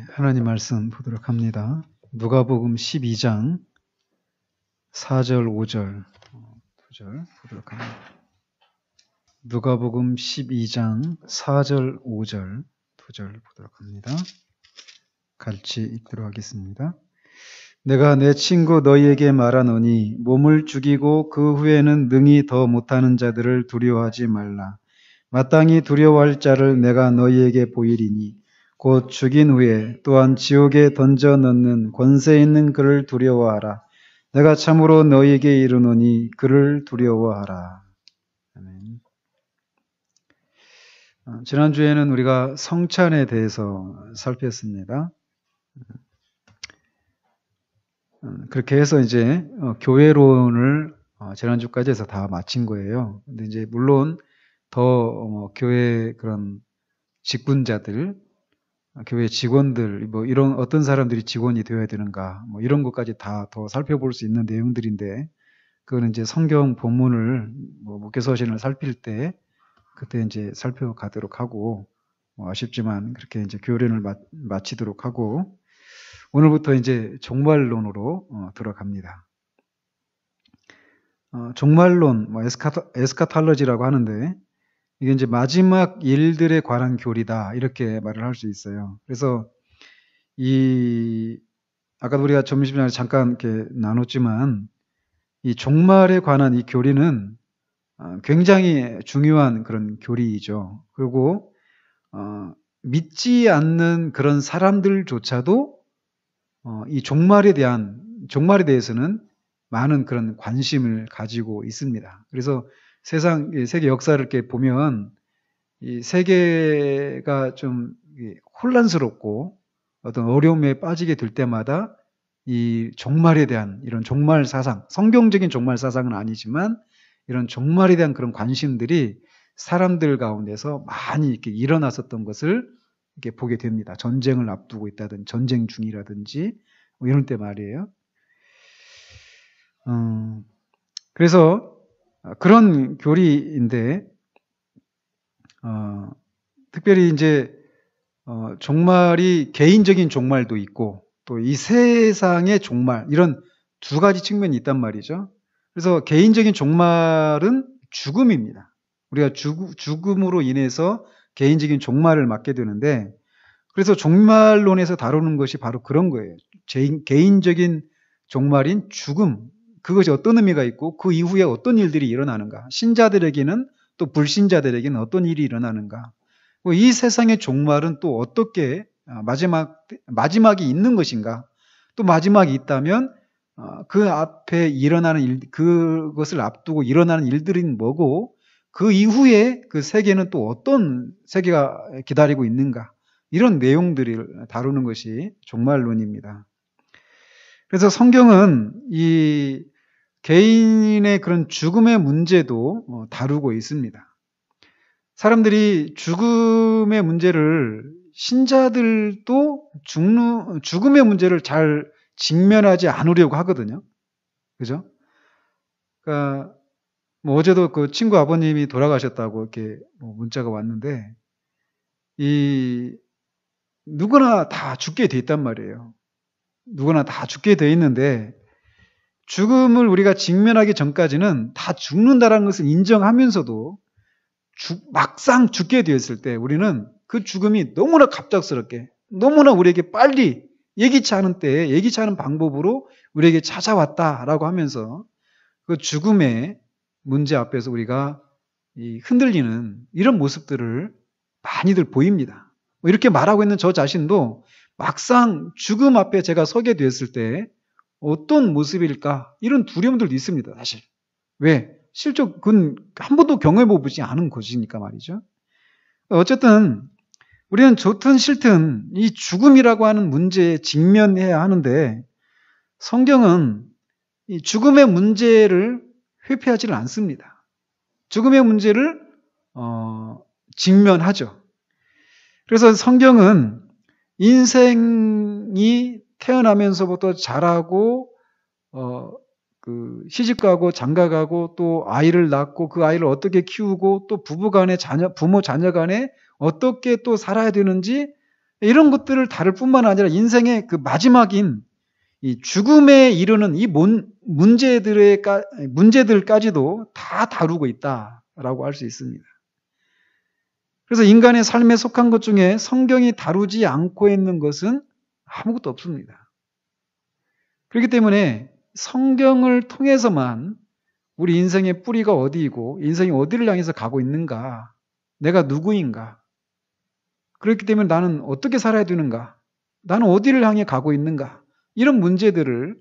하나님 말씀 보도록 합니다. 누가복음 12장 4절, 5절, 2절 보도록 합니다. 누가복음 12장 4절, 5절, 2절 보도록 합니다. 같이 읽도록 하겠습니다. 내가 내 친구 너희에게 말하노니 몸을 죽이고 그 후에는 능히 더 못하는 자들을 두려워하지 말라. 마땅히 두려워할 자를 내가 너희에게 보이리니 곧 죽인 후에 또한 지옥에 던져 넣는 권세 있는 그를 두려워하라. 내가 참으로 너희에게 이르노니 그를 두려워하라. 아멘. 지난주에는 우리가 성찬에 대해서 살폈습니다. 그렇게 해서 이제 교회론을 지난주까지 해서 다 마친 거예요. 근데 이제 물론 더 교회 그런 직분자들, 교회 직원들, 뭐 이런 어떤 사람들이 직원이 되어야 되는가, 뭐 이런 것까지 다 더 살펴볼 수 있는 내용들인데, 그거는 이제 성경 본문을 목회서신을 살필 때 그때 이제 살펴가도록 하고, 아쉽지만 그렇게 이제 교련을 마치도록 하고, 오늘부터 이제 종말론으로 들어갑니다. 종말론, 에스카탈로지라고 하는데, 이게 이제 마지막 일들에 관한 교리다, 이렇게 말을 할 수 있어요. 그래서 아까도 우리가 점심시간에 잠깐 이렇게 나눴지만, 이 종말에 관한 이 교리는 굉장히 중요한 그런 교리이죠. 그리고 믿지 않는 그런 사람들조차도 이 종말에 대해서는 많은 그런 관심을 가지고 있습니다. 그래서 세계 역사를 이렇게 보면 이 세계가 좀 혼란스럽고 어떤 어려움에 빠지게 될 때마다 이 종말에 대한 이런 종말 사상, 성경적인 종말 사상은 아니지만 이런 종말에 대한 그런 관심들이 사람들 가운데서 많이 이렇게 일어났었던 것을 이렇게 보게 됩니다. 전쟁을 앞두고 있다든지 전쟁 중이라든지 뭐 이런 때 말이에요. 그래서 그런 교리인데, 특별히 이제 종말이 개인적인 종말도 있고 또 이 세상의 종말, 이런 두 가지 측면이 있단 말이죠. 그래서 개인적인 종말은 죽음입니다. 우리가 죽음으로 인해서 개인적인 종말을 맞게 되는데, 그래서 종말론에서 다루는 것이 바로 그런 거예요. 개인적인 종말인 죽음, 그것이 어떤 의미가 있고 그 이후에 어떤 일들이 일어나는가, 신자들에게는 또 불신자들에게는 어떤 일이 일어나는가, 이 세상의 종말은 또 어떻게 마지막이 있는 것인가, 또 마지막이 있다면 그 앞에 일어나는 일, 그것을 앞두고 일어나는 일들은 뭐고 그 이후에 그 세계는 또 어떤 세계가 기다리고 있는가, 이런 내용들을 다루는 것이 종말론입니다. 그래서 성경은 이 개인의 그런 죽음의 문제도 다루고 있습니다. 사람들이 죽음의 문제를, 신자들도 죽음의 문제를 잘 직면하지 않으려고 하거든요. 그죠? 그러니까 뭐 어제도 그 친구 아버님이 돌아가셨다고 이렇게 문자가 왔는데, 누구나 다 죽게 돼 있단 말이에요. 누구나 다 죽게 돼 있는데, 죽음을 우리가 직면하기 전까지는 다 죽는다라는 것을 인정하면서도 막상 죽게 되었을 때 우리는 그 죽음이 너무나 갑작스럽게, 너무나 우리에게 빨리 예기치 않은 때에 예기치 않은 방법으로 우리에게 찾아왔다라고 하면서 그 죽음의 문제 앞에서 우리가 흔들리는 이런 모습들을 많이들 보입니다. 이렇게 말하고 있는 저 자신도 막상 죽음 앞에 제가 서게 되었을 때 어떤 모습일까, 이런 두려움들도 있습니다. 사실 왜? 실제 그건 한 번도 경험해보지 않은 것이니까 말이죠. 어쨌든 우리는 좋든 싫든 이 죽음이라고 하는 문제에 직면해야 하는데, 성경은 이 죽음의 문제를 회피하지는 않습니다. 죽음의 문제를 직면하죠. 그래서 성경은 인생이 태어나면서부터 자라고 시집가고 장가가고 또 아이를 낳고 그 아이를 어떻게 키우고 또 부모 자녀 간에 어떻게 또 살아야 되는지 이런 것들을 다룰 뿐만 아니라 인생의 그 마지막인 이 죽음에 이르는 이 문제들까지도 다 다루고 있다라고 할 수 있습니다. 그래서 인간의 삶에 속한 것 중에 성경이 다루지 않고 있는 것은 아무것도 없습니다. 그렇기 때문에 성경을 통해서만 우리 인생의 뿌리가 어디이고 인생이 어디를 향해서 가고 있는가, 내가 누구인가, 그렇기 때문에 나는 어떻게 살아야 되는가, 나는 어디를 향해 가고 있는가, 이런 문제들을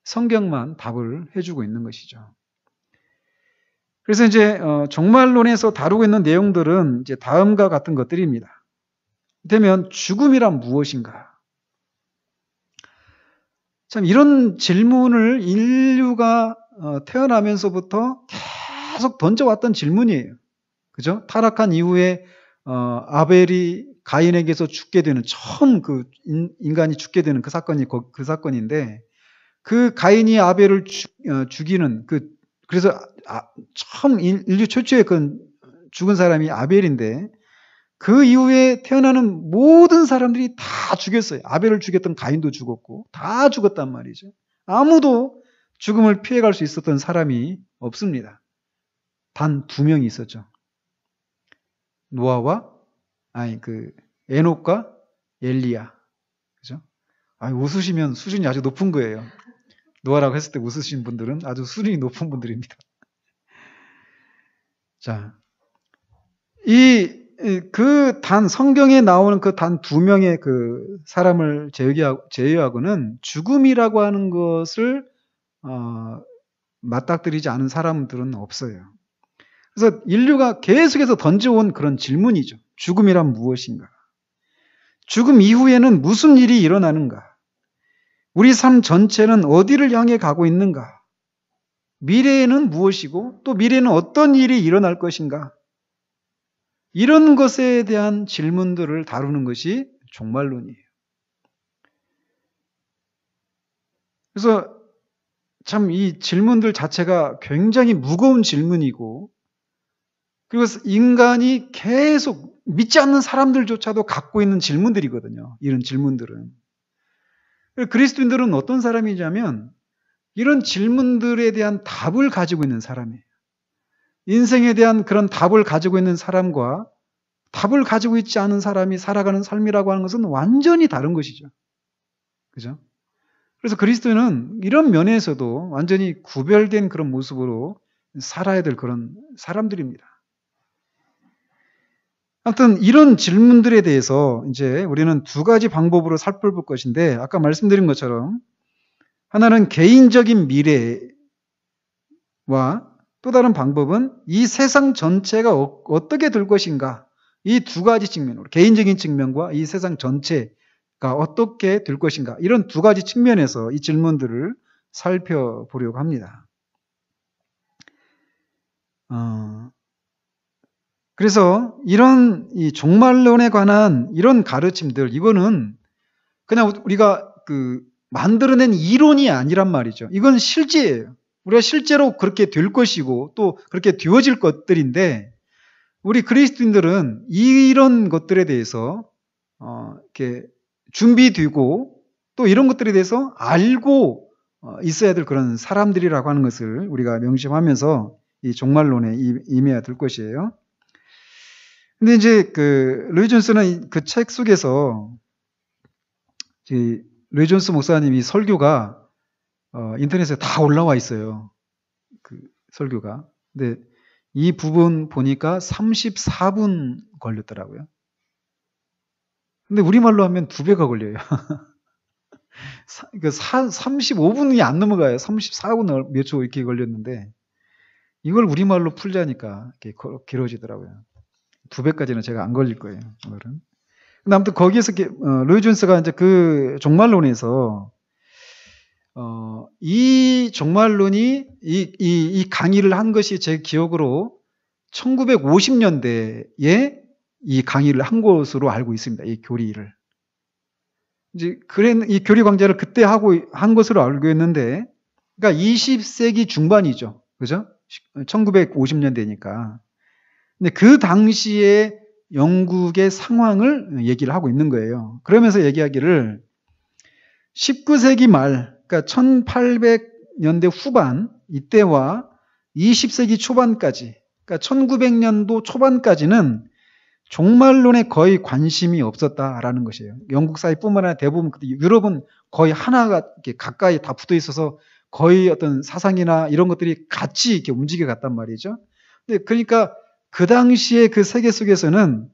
성경만 답을 해주고 있는 것이죠. 그래서 이제 종말론에서 다루고 있는 내용들은 이제 다음과 같은 것들입니다. 되면 죽음이란 무엇인가? 참 이런 질문을 인류가 태어나면서부터 계속 던져왔던 질문이에요. 그죠? 타락한 이후에 아벨이 가인에게서 죽게 되는 처음 그 인간이 죽게 되는 그 사건인데 그 가인이 아벨을 죽이는 그래서 처음 인류 최초의 그 죽은 사람이 아벨인데 그 이후에 태어나는 모든 사람들이 다 죽였어요. 아벨을 죽였던 가인도 죽었고 다 죽었단 말이죠. 아무도 죽음을 피해갈 수 있었던 사람이 없습니다. 단 2명이 있었죠. 노아와 에녹과 엘리야. 그죠? 웃으시면 수준이 아주 높은 거예요. 노아라고 했을 때 웃으신 분들은 아주 수준이 높은 분들입니다. 자, 성경에 나오는 그 단 2명의 그 사람을 제외하고는 죽음이라고 하는 것을 맞닥뜨리지 않은 사람들은 없어요. 그래서 인류가 계속해서 던져온 그런 질문이죠. 죽음이란 무엇인가? 죽음 이후에는 무슨 일이 일어나는가? 우리 삶 전체는 어디를 향해 가고 있는가? 미래에는 무엇이고 또 미래에는 어떤 일이 일어날 것인가? 이런 것에 대한 질문들을 다루는 것이 종말론이에요. 그래서 참 이 질문들 자체가 굉장히 무거운 질문이고 그리고 인간이 계속 믿지 않는 사람들조차도 갖고 있는 질문들이거든요. 이런 질문들은. 그리스도인들은 어떤 사람이냐면 이런 질문들에 대한 답을 가지고 있는 사람이에요. 인생에 대한 그런 답을 가지고 있는 사람과 답을 가지고 있지 않은 사람이 살아가는 삶이라고 하는 것은 완전히 다른 것이죠. 그죠? 그래서 그리스도인은 이런 면에서도 완전히 구별된 그런 모습으로 살아야 될 그런 사람들입니다. 아무튼 이런 질문들에 대해서 이제 우리는 2가지 방법으로 살펴볼 것인데 아까 말씀드린 것처럼 하나는 개인적인 미래와 또 다른 방법은 이 세상 전체가 어떻게 될 것인가, 이 2가지 측면으로 개인적인 측면과 이 세상 전체가 어떻게 될 것인가, 이런 2가지 측면에서 이 질문들을 살펴보려고 합니다. 그래서 이런 이 종말론에 관한 이런 가르침들, 이거는 그냥 우리가 만들어낸 이론이 아니란 말이죠. 이건 실제예요. 우리가 실제로 그렇게 될 것이고 또 그렇게 되어질 것들인데 우리 그리스도인들은 이런 것들에 대해서 이렇게 준비되고 또 이런 것들에 대해서 알고 있어야 될 그런 사람들이라고 하는 것을 우리가 명심하면서 이 종말론에 임해야 될 것이에요. 근데 이제 루이 존스는 그 책 속에서 루이 존스 목사님이 설교가 인터넷에 다 올라와 있어요. 그 설교가. 근데 이 부분 보니까 34분 걸렸더라고요. 근데 우리말로 하면 2배가 걸려요. 35분이 안 넘어가요. 34분 몇 초 이렇게 걸렸는데 이걸 우리말로 풀자니까 이렇게 길어지더라고요. 2배까지는 제가 안 걸릴 거예요. 오늘은. 근데 아무튼 거기에서 루이 존스가 이제 그 종말론에서 이 종말론이 이 강의를 한 것이 제 기억으로 1950년대에 이 강의를 한 것으로 알고 있습니다. 이 교리를. 이제 이 교리 강좌를 그때 한 것으로 알고 있는데, 그러니까 20세기 중반이죠. 그죠? 1950년대니까. 근데 그 당시에 영국의 상황을 얘기를 하고 있는 거예요. 그러면서 얘기하기를 19세기 말, 그러니까 1800년대 후반 이때와 20세기 초반까지, 그러니까 1900년도 초반까지는 종말론에 거의 관심이 없었다라는 것이에요. 영국 사회뿐만 아니라 대부분 유럽은 거의 하나가 이렇게 가까이 다 붙어 있어서 거의 어떤 사상이나 이런 것들이 같이 이렇게 움직여 갔단 말이죠. 근데 그러니까 그 당시에 그 세계 속에서는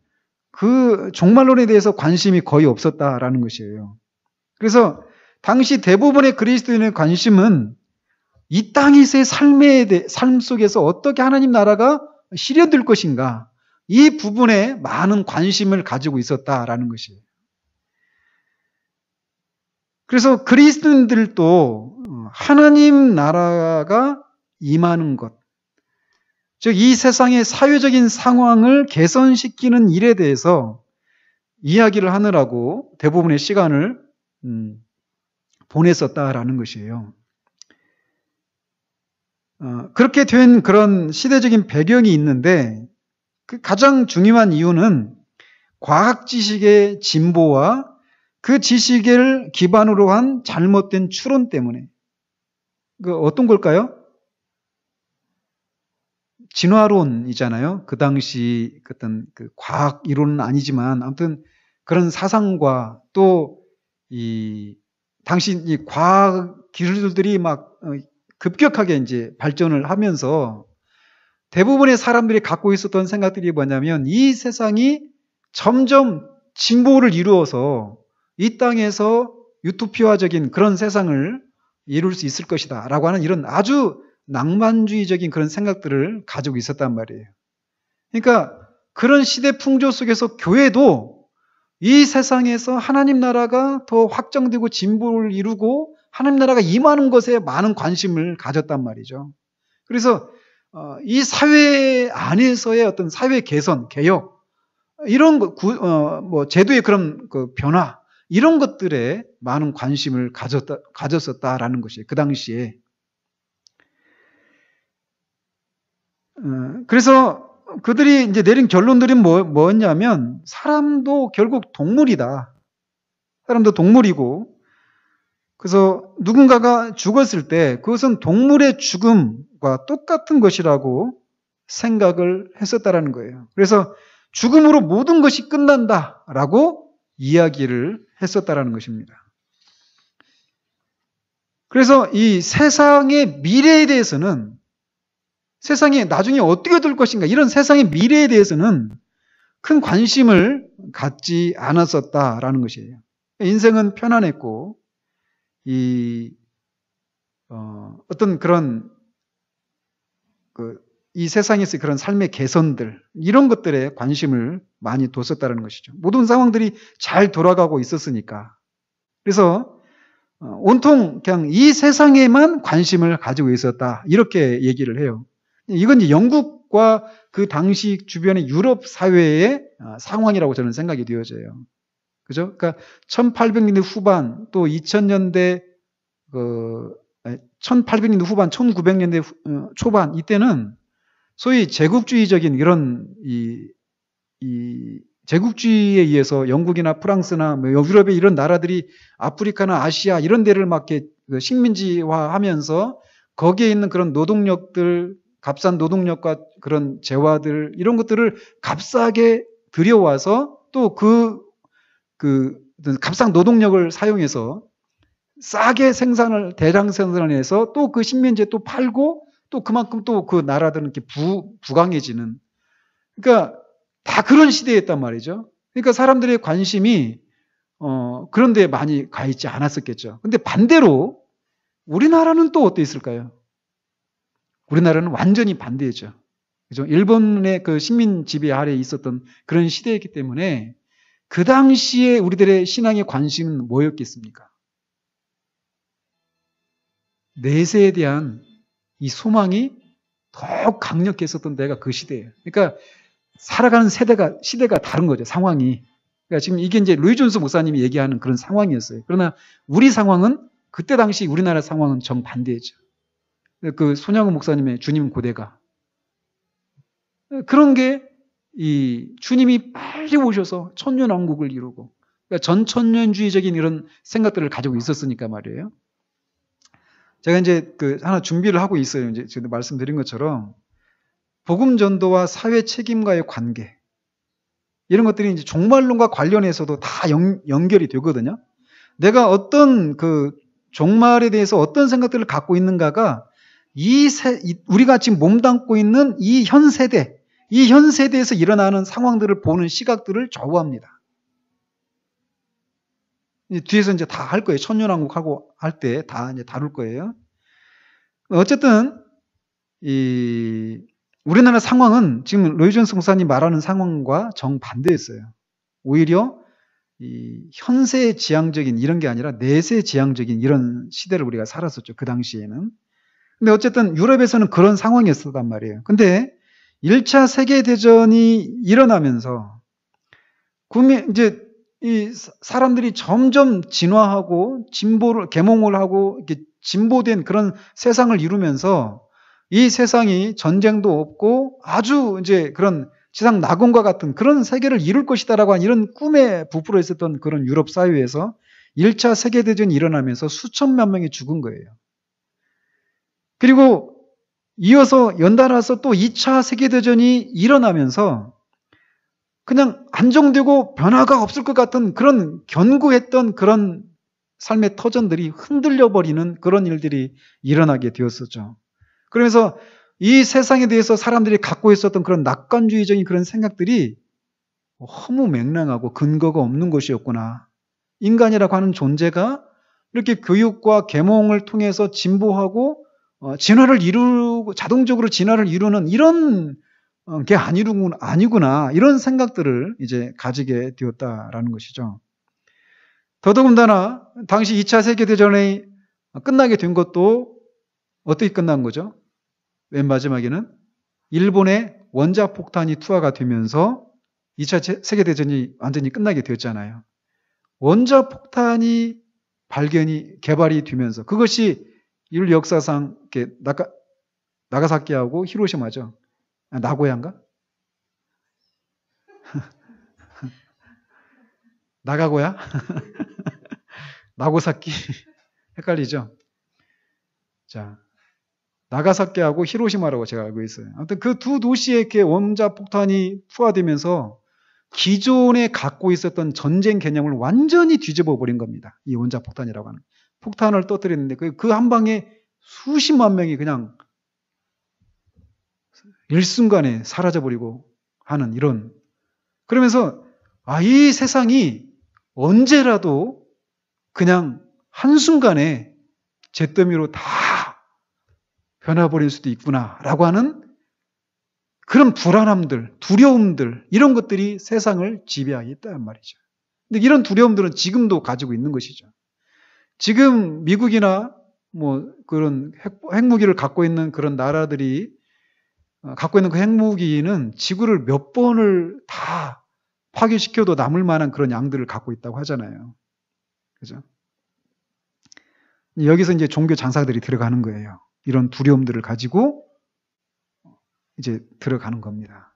그 종말론에 대해서 관심이 거의 없었다라는 것이에요. 그래서 당시 대부분의 그리스도인의 관심은 이 땅에서의 삶 속에서 어떻게 하나님 나라가 실현될 것인가, 이 부분에 많은 관심을 가지고 있었다라는 것이에요. 그래서 그리스도인들도 하나님 나라가 임하는 것, 즉 이 세상의 사회적인 상황을 개선시키는 일에 대해서 이야기를 하느라고 대부분의 시간을 보냈었다라는 것이에요. 그렇게 된 그런 시대적인 배경이 있는데 그 가장 중요한 이유는 과학 지식의 진보와 그 지식을 기반으로 한 잘못된 추론 때문에. 그 어떤 걸까요? 진화론이잖아요. 그 당시 어떤 그 과학 이론은 아니지만 아무튼 그런 사상과 또 이 당시 이 과학 기술들이 막 급격하게 이제 발전을 하면서 대부분의 사람들이 갖고 있었던 생각들이 뭐냐면 이 세상이 점점 진보를 이루어서 이 땅에서 유토피아적인 그런 세상을 이룰 수 있을 것이다 라고 하는 이런 아주 낭만주의적인 그런 생각들을 가지고 있었단 말이에요. 그러니까 그런 시대 풍조 속에서 교회도 이 세상에서 하나님 나라가 더 확정되고 진보를 이루고 하나님 나라가 임하는 것에 많은 관심을 가졌단 말이죠. 그래서 이 사회 안에서의 어떤 사회 개선, 개혁, 이런 뭐 제도의 그런 그 변화, 이런 것들에 많은 관심을 가졌었다라는 것이에요. 그 당시에. 그래서 그들이 이제 내린 결론들이 뭐였냐면 사람도 결국 동물이다. 사람도 동물이고, 그래서 누군가가 죽었을 때 그것은 동물의 죽음과 똑같은 것이라고 생각을 했었다라는 거예요. 그래서 죽음으로 모든 것이 끝난다라고 이야기를 했었다라는 것입니다. 그래서 이 세상의 미래에 대해서는, 세상이 나중에 어떻게 될 것인가, 이런 세상의 미래에 대해서는 큰 관심을 갖지 않았었다라는 것이에요. 인생은 편안했고 어떤 그런 이 세상에서 그런 삶의 개선들, 이런 것들에 관심을 많이 뒀었다는 것이죠. 모든 상황들이 잘 돌아가고 있었으니까. 그래서 온통 그냥 이 세상에만 관심을 가지고 있었다, 이렇게 얘기를 해요. 이건 이제 영국과 그 당시 주변의 유럽 사회의 상황이라고 저는 생각이 되어져요. 그죠? 그러니까 1800년대 후반 또 2000년대 1800년대 후반, 1900년대 초반, 이때는 소위 제국주의적인 이런 이 제국주의에 의해서 영국이나 프랑스나 뭐 유럽의 이런 나라들이 아프리카나 아시아 이런 데를 막 이렇게 식민지화하면서 거기에 있는 그런 노동력들, 값싼 노동력과 그런 재화들, 이런 것들을 값싸게 들여와서 또 그 값싼 노동력을 사용해서 싸게 대량 생산을 해서 또 그 식민지에 또 팔고 또 그만큼 또 그 나라들은 이렇게 부강해지는, 그러니까 다 그런 시대였단 말이죠. 그러니까 사람들의 관심이 그런 데 많이 가 있지 않았었겠죠. 근데 반대로 우리나라는 또 어떠 있을까요? 우리나라는 완전히 반대죠. 그죠? 일본의 그 식민 지배 아래에 있었던 그런 시대였기 때문에 그 당시에 우리들의 신앙의 관심은 뭐였겠습니까? 내세에 대한 이 소망이 더욱 강력했었던 때가 그 시대예요. 그러니까 살아가는 시대가 다른 거죠, 상황이. 그러니까 지금 이게 이제 루이 존스 목사님이 얘기하는 그런 상황이었어요. 그러나 우리 상황은, 그때 당시 우리나라 상황은 정반대죠. 그 손양호 목사님의 주님 고대가. 그런 게 이 주님이 빨리 오셔서 천년왕국을 이루고, 그러니까 전천년주의적인 이런 생각들을 가지고 있었으니까 말이에요. 제가 이제 하나 준비를 하고 있어요. 이제 지금 말씀드린 것처럼 복음 전도와 사회 책임과의 관계, 이런 것들이 이제 종말론과 관련해서도 다 연결이 되거든요. 내가 어떤 종말에 대해서 어떤 생각들을 갖고 있는가가 우리가 지금 몸담고 있는 이 현 세대에서 일어나는 상황들을 보는 시각들을 좌우합니다. 뒤에서 이제 다 할 거예요. 천년왕국 하고 할 때 다 이제 다룰 거예요. 어쨌든 우리나라 상황은 지금 로이 존스 목사님 말하는 상황과 정반대였어요. 오히려 이 현세지향적인 이런 게 아니라 내세지향적인 이런 시대를 우리가 살았었죠. 그 당시에는. 근데 어쨌든 유럽에서는 그런 상황이었단 말이에요. 근데 1차 세계대전이 일어나면서 이제 이 사람들이 점점 진화하고 계몽을 하고 이렇게 진보된 그런 세상을 이루면서 이 세상이 전쟁도 없고 아주 이제 그런 지상 낙원과 같은 그런 세계를 이룰 것이다라고 하는 이런 꿈에 부풀어 있었던 그런 유럽 사회에서 1차 세계대전이 일어나면서 수천만 명이 죽은 거예요. 그리고 이어서 연달아서 또 2차 세계대전이 일어나면서 그냥 안정되고 변화가 없을 것 같은 그런 견고했던 그런 삶의 터전들이 흔들려 버리는 그런 일들이 일어나게 되었었죠. 그러면서 이 세상에 대해서 사람들이 갖고 있었던 그런 낙관주의적인 그런 생각들이 허무맹랑하고 근거가 없는 것이었구나. 인간이라고 하는 존재가 이렇게 교육과 계몽을 통해서 진보하고 자동적으로 진화를 이루는 이런 게 아니구나. 이런 생각들을 이제 가지게 되었다라는 것이죠. 더더군다나 당시 2차 세계대전이 끝나게 된 것도 어떻게 끝난 거죠? 맨 마지막에는 일본의 원자폭탄이 투하가 되면서 2차 세계대전이 완전히 끝나게 되었잖아요. 원자폭탄이 개발이 되면서 그것이 인류 역사상 이렇게 나가사키하고 히로시마죠. 나고야인가? 나가고야? 나고사키? 헷갈리죠? 자, 나가사키하고 히로시마라고 제가 알고 있어요. 아무튼 그 두 도시에 이렇게 원자폭탄이 투하되면서 기존에 갖고 있었던 전쟁 개념을 완전히 뒤집어 버린 겁니다. 이 원자폭탄이라고 하는. 폭탄을 터뜨렸는데 그 한 방에 수십만 명이 그냥 일순간에 사라져버리고 하는 이런. 그러면서 이 세상이 언제라도 그냥 한순간에 잿더미로 다 변화버릴 수도 있구나라고 하는 그런 불안함들, 두려움들, 이런 것들이 세상을 지배하고 있다는 말이죠. 근데 이런 두려움들은 지금도 가지고 있는 것이죠. 지금 미국이나 뭐 그런 핵무기를 갖고 있는 그런 나라들이 갖고 있는 그 핵무기는 지구를 몇 번을 다 파괴시켜도 남을 만한 그런 양들을 갖고 있다고 하잖아요. 그죠? 여기서 이제 종교 장사들이 들어가는 거예요. 이런 두려움들을 가지고 이제 들어가는 겁니다.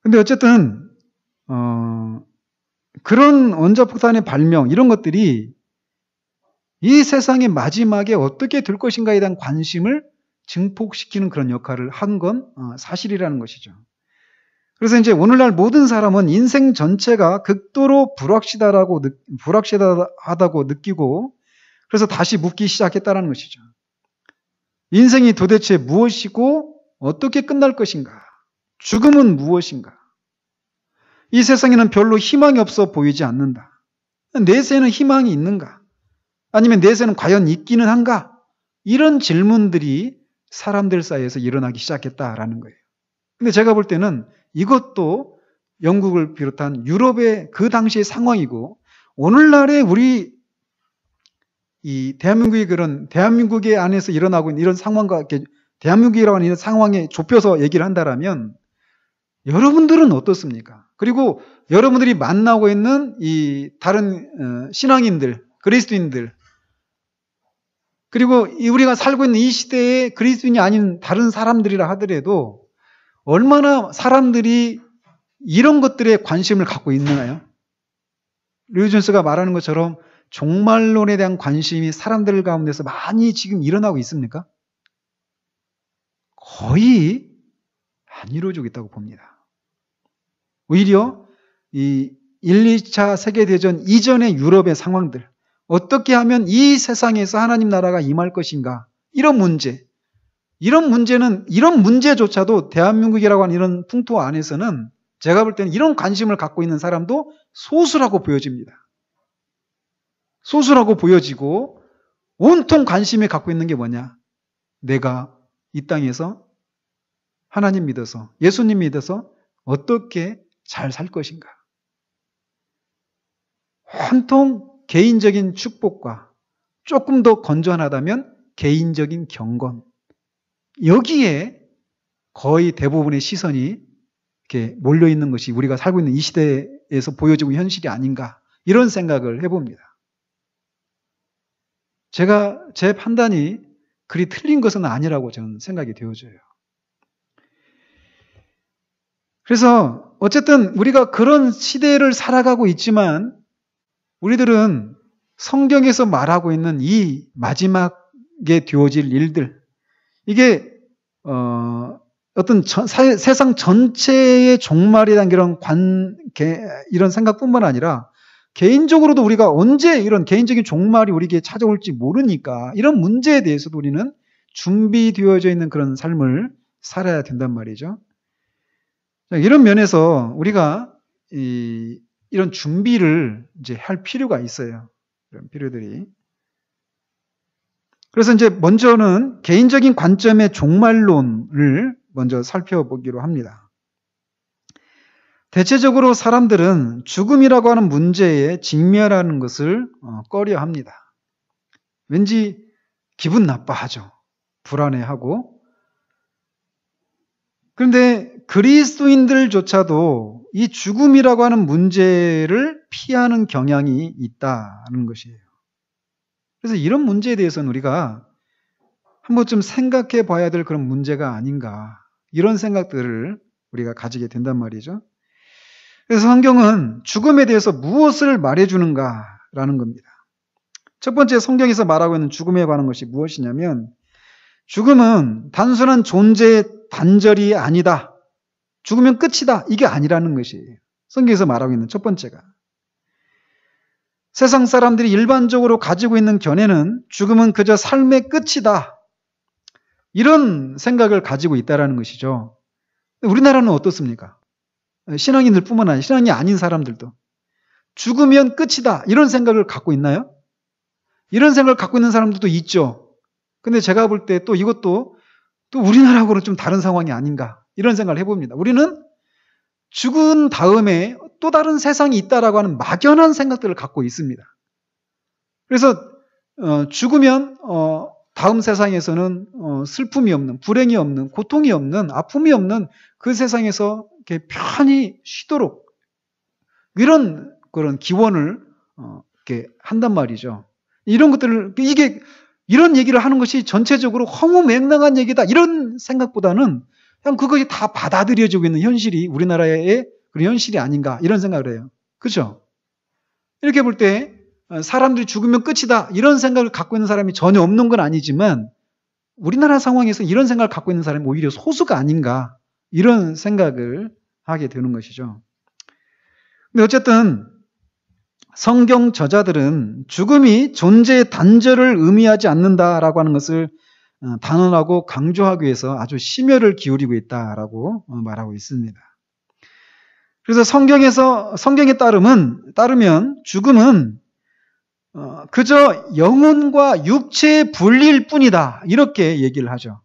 근데 어쨌든 그런 원자폭탄의 발명 이런 것들이 이 세상의 마지막에 어떻게 될 것인가에 대한 관심을 증폭시키는 그런 역할을 한 건 사실이라는 것이죠. 그래서 이제 오늘날 모든 사람은 인생 전체가 극도로 불확실하다고 느끼고 그래서 다시 묻기 시작했다는 것이죠. 인생이 도대체 무엇이고 어떻게 끝날 것인가? 죽음은 무엇인가? 이 세상에는 별로 희망이 없어 보이지 않는다. 내세에는 희망이 있는가? 아니면 내세는 과연 있기는 한가? 이런 질문들이 사람들 사이에서 일어나기 시작했다라는 거예요. 근데 제가 볼 때는 이것도 영국을 비롯한 유럽의 그 당시의 상황이고 오늘날의 우리 이 대한민국의 안에서 일어나고 있는 이런 상황과 대한민국이라고 하는 이런 상황에 좁혀서 얘기를 한다라면 여러분들은 어떻습니까? 그리고 여러분들이 만나고 있는 이 다른 신앙인들, 그리스도인들 그리고 우리가 살고 있는 이 시대의 그리스도인이 아닌 다른 사람들이라 하더라도 얼마나 사람들이 이런 것들에 관심을 갖고 있나요? 류존스가 말하는 것처럼 종말론에 대한 관심이 사람들 가운데서 많이 지금 일어나고 있습니까? 거의 안 이루어지고 있다고 봅니다. 오히려 이 1, 2차 세계대전 이전의 유럽의 상황들, 어떻게 하면 이 세상에서 하나님 나라가 임할 것인가, 이런 문제조차도 대한민국이라고 하는 이런 풍토 안에서는 제가 볼 때는 이런 관심을 갖고 있는 사람도 소수라고 보여집니다. 소수라고 보여지고 온통 관심을 갖고 있는 게 뭐냐? 내가 이 땅에서 하나님 믿어서, 예수님 믿어서 어떻게 잘 살 것인가? 온통 개인적인 축복과 조금 더 건전하다면 개인적인 경건, 여기에 거의 대부분의 시선이 이렇게 몰려있는 것이 우리가 살고 있는 이 시대에서 보여지고 있는 현실이 아닌가, 이런 생각을 해봅니다. 제 판단이 그리 틀린 것은 아니라고 저는 생각이 되어져요. 그래서 어쨌든 우리가 그런 시대를 살아가고 있지만 우리들은 성경에서 말하고 있는 이 마지막에 되어질 일들, 이게 어떤 세상 전체의 종말이라는 이런 생각뿐만 아니라 개인적으로도 우리가 언제 이런 개인적인 종말이 우리에게 찾아올지 모르니까 이런 문제에 대해서도 우리는 준비되어져 있는 그런 삶을 살아야 된단 말이죠. 이런 면에서 우리가 이런 준비를 이제 할 필요가 있어요. 이런 필요들이. 그래서 이제 먼저는 개인적인 관점의 종말론을 먼저 살펴보기로 합니다. 대체적으로 사람들은 죽음이라고 하는 문제에 직면하는 것을 꺼려 합니다. 왠지 기분 나빠하죠. 불안해하고. 그런데 그리스도인들조차도 이 죽음이라고 하는 문제를 피하는 경향이 있다는 것이에요. 그래서 이런 문제에 대해서는 우리가 한 번쯤 생각해 봐야 될 그런 문제가 아닌가, 이런 생각들을 우리가 가지게 된단 말이죠. 그래서 성경은 죽음에 대해서 무엇을 말해주는가라는 겁니다. 첫 번째, 성경에서 말하고 있는 죽음에 관한 것이 무엇이냐면, 죽음은 단순한 존재의 단절이 아니다, 죽으면 끝이다, 이게 아니라는 것이에요. 성경에서 말하고 있는 첫 번째가. 세상 사람들이 일반적으로 가지고 있는 견해는 죽음은 그저 삶의 끝이다, 이런 생각을 가지고 있다는 것이죠. 우리나라는 어떻습니까? 신앙인들뿐만 아니라 신앙이 아닌 사람들도 죽으면 끝이다, 이런 생각을 갖고 있나요? 이런 생각을 갖고 있는 사람들도 있죠. 근데 제가 볼 때 또 이것도 또 우리나라하고는 좀 다른 상황이 아닌가, 이런 생각을 해봅니다. 우리는 죽은 다음에 또 다른 세상이 있다라고 하는 막연한 생각들을 갖고 있습니다. 그래서 죽으면 다음 세상에서는 슬픔이 없는, 불행이 없는, 고통이 없는, 아픔이 없는 그 세상에서 이렇게 편히 쉬도록, 이런 그런 기원을 이렇게 한단 말이죠. 이런 것들을, 이런 얘기를 하는 것이 전체적으로 허무맹랑한 얘기다, 이런 생각보다는 그냥 그것이 다 받아들여지고 있는 현실이 우리나라의 그런 현실이 아닌가, 이런 생각을 해요. 그렇죠? 이렇게 볼 때 사람들이 죽으면 끝이다, 이런 생각을 갖고 있는 사람이 전혀 없는 건 아니지만 우리나라 상황에서 이런 생각을 갖고 있는 사람이 오히려 소수가 아닌가, 이런 생각을 하게 되는 것이죠. 근데 어쨌든 성경 저자들은 죽음이 존재의 단절을 의미하지 않는다라고 하는 것을 단언하고 강조하기 위해서 아주 심혈을 기울이고 있다라고 말하고 있습니다. 그래서 성경에 따르면 죽음은 그저 영혼과 육체의 분리일 뿐이다, 이렇게 얘기를 하죠.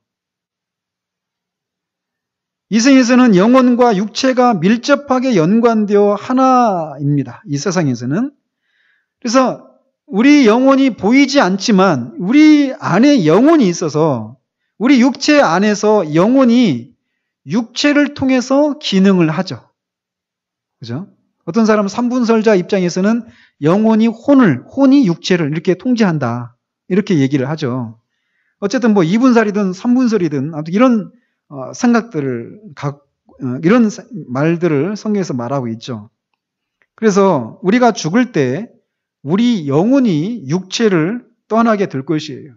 이 세상에서는 영혼과 육체가 밀접하게 연관되어 하나입니다. 이 세상에서는. 그래서 우리 영혼이 보이지 않지만 우리 안에 영혼이 있어서 우리 육체 안에서 영혼이 육체를 통해서 기능을 하죠. 그죠? 어떤 사람은 삼분설자 입장에서는 영혼이 혼이 육체를 이렇게 통제한다, 이렇게 얘기를 하죠. 어쨌든 뭐 이분설이든 삼분설이든 아무튼 이런 생각들을 이런 말들을 성경에서 말하고 있죠. 그래서 우리가 죽을 때 우리 영혼이 육체를 떠나게 될 것이에요.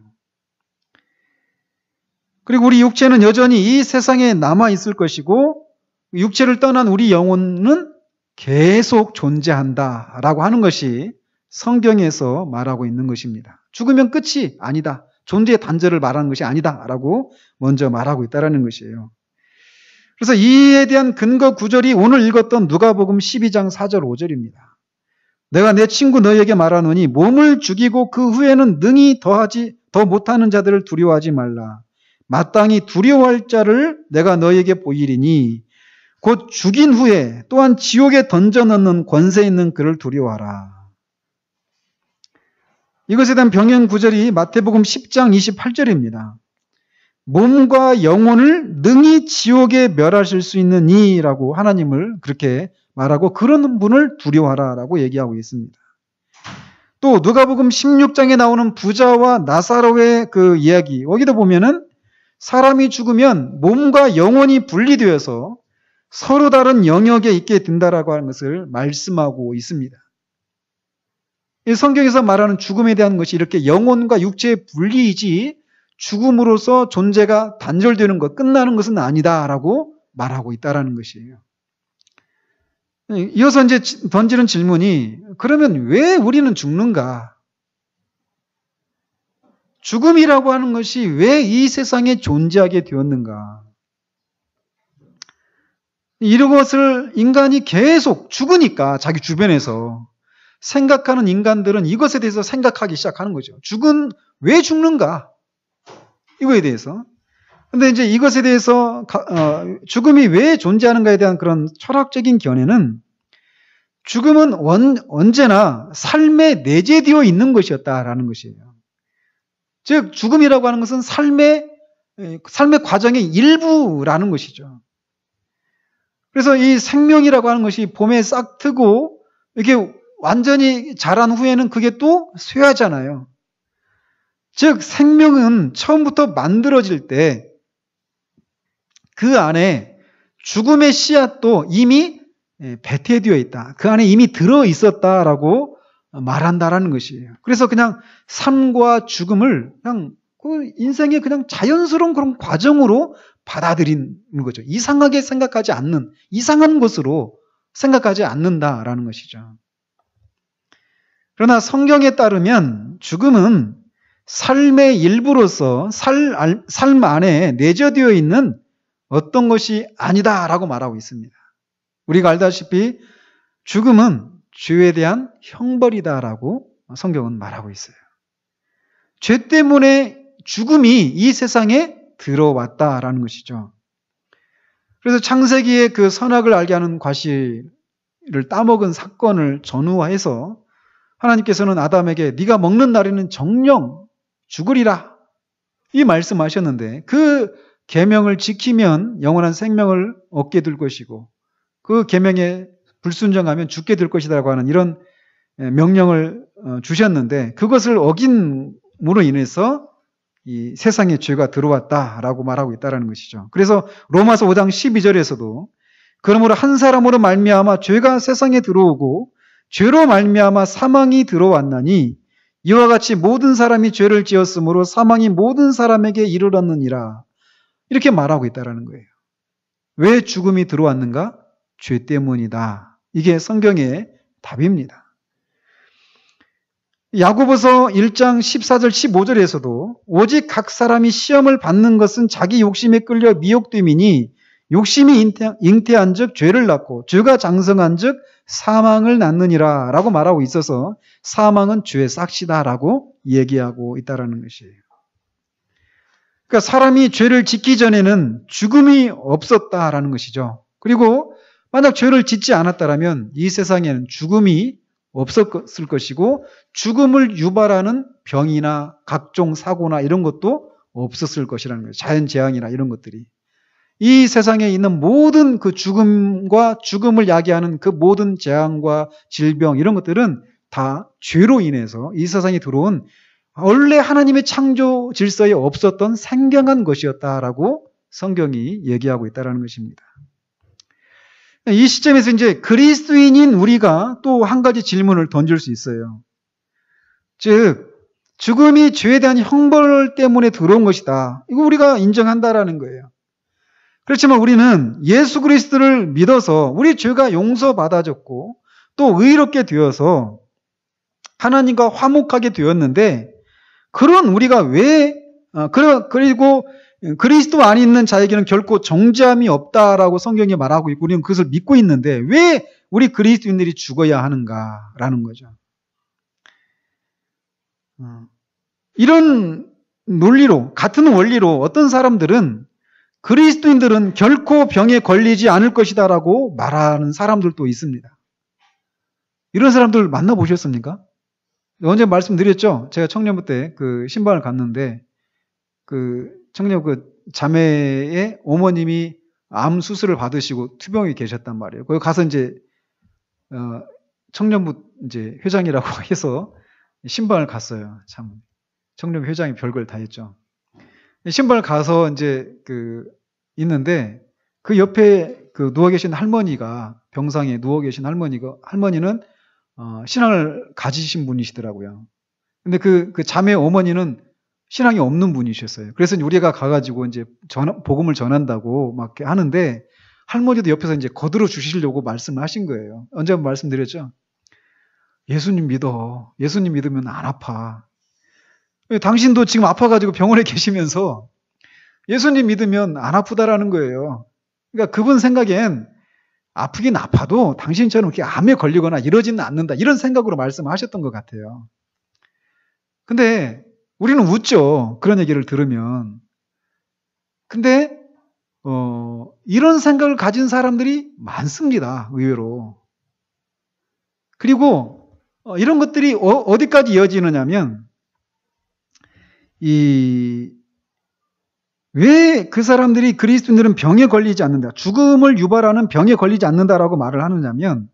그리고 우리 육체는 여전히 이 세상에 남아 있을 것이고 육체를 떠난 우리 영혼은 계속 존재한다라고 하는 것이 성경에서 말하고 있는 것입니다. 죽으면 끝이 아니다. 존재의 단절을 말하는 것이 아니다라고 먼저 말하고 있다는 것이에요. 그래서 이에 대한 근거 구절이 오늘 읽었던 누가복음 12장 4절 5절입니다. 내가 내 친구 너희에게 말하노니 몸을 죽이고 그 후에는 능히 더 못하는 자들을 두려워하지 말라. 마땅히 두려워할 자를 내가 너희에게 보이리니 곧 죽인 후에 또한 지옥에 던져 넣는 권세 있는 그를 두려워하라. 이것에 대한 병행 구절이 마태복음 10장 28절입니다. 몸과 영혼을 능히 지옥에 멸하실 수 있는 이라고 하나님을 그렇게 말하고 그런 분을 두려워하라라고 얘기하고 있습니다. 또 누가복음 16장에 나오는 부자와 나사로의 그 이야기, 여기도 보면은 사람이 죽으면 몸과 영혼이 분리되어서 서로 다른 영역에 있게 된다라고 하는 것을 말씀하고 있습니다. 이 성경에서 말하는 죽음에 대한 것이 이렇게 영혼과 육체의 분리이지 죽음으로써 존재가 단절되는 것, 끝나는 것은 아니다라고 말하고 있다라는 것이에요. 이어서 이제 던지는 질문이 그러면 왜 우리는 죽는가? 죽음이라고 하는 것이 왜 이 세상에 존재하게 되었는가? 이런 것을 인간이 계속 죽으니까 자기 주변에서 생각하는 인간들은 이것에 대해서 생각하기 시작하는 거죠. 왜 죽는가? 이거에 대해서. 근데 이제 이것에 대해서 죽음이 왜 존재하는가에 대한 그런 철학적인 견해는 죽음은 언제나 삶에 내재되어 있는 것이었다라는 것이에요. 즉 죽음이라고 하는 것은 삶의 과정의 일부라는 것이죠. 그래서 이 생명이라고 하는 것이 봄에 싹 트고 이렇게 완전히 자란 후에는 그게 또 쇠하잖아요. 즉 생명은 처음부터 만들어질 때 그 안에 죽음의 씨앗도 이미 배태되어 있다. 그 안에 이미 들어 있었다라고 말한다라는 것이에요. 그래서 그냥 삶과 죽음을 그냥 그 인생의 그냥 자연스러운 그런 과정으로 받아들이는 거죠. 이상하게 생각하지 않는, 이상한 것으로 생각하지 않는다라는 것이죠. 그러나 성경에 따르면 죽음은 삶의 일부로서 삶 안에 내재되어 있는 어떤 것이 아니다라고 말하고 있습니다. 우리가 알다시피 죽음은 죄에 대한 형벌이다라고 성경은 말하고 있어요. 죄 때문에 죽음이 이 세상에 들어왔다라는 것이죠. 그래서 창세기의 그 선악을 알게 하는 과실을 따먹은 사건을 전후화해서 하나님께서는 아담에게 네가 먹는 날에는 정령 죽으리라 이 말씀하셨는데 그 계명을 지키면 영원한 생명을 얻게 될 것이고 그 계명에 불순종하면 죽게 될 것이라고 하는 이런 명령을 주셨는데 그것을 어긴으로 인해서 이 세상에 죄가 들어왔다라고 말하고 있다는 것이죠. 그래서 로마서 5장 12절에서도 그러므로 한 사람으로 말미암아 죄가 세상에 들어오고 죄로 말미암아 사망이 들어왔나니 이와 같이 모든 사람이 죄를 지었으므로 사망이 모든 사람에게 이르렀느니라. 이렇게 말하고 있다는 거예요. 왜 죽음이 들어왔는가? 죄 때문이다. 이게 성경의 답입니다. 야고보서 1장 14절 15절에서도 오직 각 사람이 시험을 받는 것은 자기 욕심에 끌려 미혹됨이니 욕심이 잉태한 즉 죄를 낳고 죄가 장성한 즉 사망을 낳느니라 라고 말하고 있어서 사망은 죄의 싹시다 라고 얘기하고 있다는 것이에요. 그러니까 사람이 죄를 짓기 전에는 죽음이 없었다라는 것이죠. 그리고 만약 죄를 짓지 않았다면 이 세상에는 죽음이 없었을 것이고 죽음을 유발하는 병이나 각종 사고나 이런 것도 없었을 것이라는 거예요. 자연재앙이나 이런 것들이. 이 세상에 있는 모든 그 죽음과 죽음을 야기하는 그 모든 재앙과 질병 이런 것들은 다 죄로 인해서 이 세상에 들어온 원래 하나님의 창조 질서에 없었던 생경한 것이었다라고 성경이 얘기하고 있다는 것입니다. 이 시점에서 이제 그리스도인인 우리가 또 한 가지 질문을 던질 수 있어요. 즉, 죽음이 죄에 대한 형벌 때문에 들어온 것이다. 이거 우리가 인정한다라는 거예요. 그렇지만 우리는 예수 그리스도를 믿어서 우리 죄가 용서받아졌고 또 의롭게 되어서 하나님과 화목하게 되었는데, 그런 우리가 그리고 그리스도 안에 있는 자에게는 결코 정죄함이 없다라고 성경이 말하고 있고 우리는 그것을 믿고 있는데 왜 우리 그리스도인들이 죽어야 하는가라는 거죠. 이런 논리로, 같은 원리로 어떤 사람들은 그리스도인들은 결코 병에 걸리지 않을 것이다라고 말하는 사람들도 있습니다. 이런 사람들 만나보셨습니까? 언제 말씀드렸죠? 제가 청년부 때 그 신방을 갔는데 그 청년 그 자매의 어머님이 암 수술을 받으시고 투병에 계셨단 말이에요. 거기 가서 이제 청년부 이제 회장이라고 해서 신방을 갔어요. 참 청년 회장이 별걸 다 했죠. 신방을 가서 이제 있는데 그 옆에 그 누워 계신 할머니가, 병상에 누워 계신 할머니는 신앙을 가지신 분이시더라고요. 근데 그 자매 어머니는 신앙이 없는 분이셨어요. 그래서 우리가 가가지고 이제 복음을 전한다고 막 이렇게 하는데 할머니도 옆에서 이제 거들어 주시려고 말씀을 하신 거예요. 언제 한번 말씀드렸죠? 예수님 믿어. 예수님 믿으면 안 아파. 당신도 지금 아파가지고 병원에 계시면서 예수님 믿으면 안 아프다라는 거예요. 그러니까 그분 생각엔 아프긴 아파도 당신처럼 이렇게 암에 걸리거나 이러지는 않는다. 이런 생각으로 말씀하셨던 것 같아요. 근데 우리는 웃죠. 그런 얘기를 들으면. 근데 이런 생각을 가진 사람들이 많습니다. 의외로. 그리고 이런 것들이 어디까지 이어지느냐면 왜 그 사람들이 그리스도인들은 병에 걸리지 않는다, 죽음을 유발하는 병에 걸리지 않는다라고 말을 하느냐면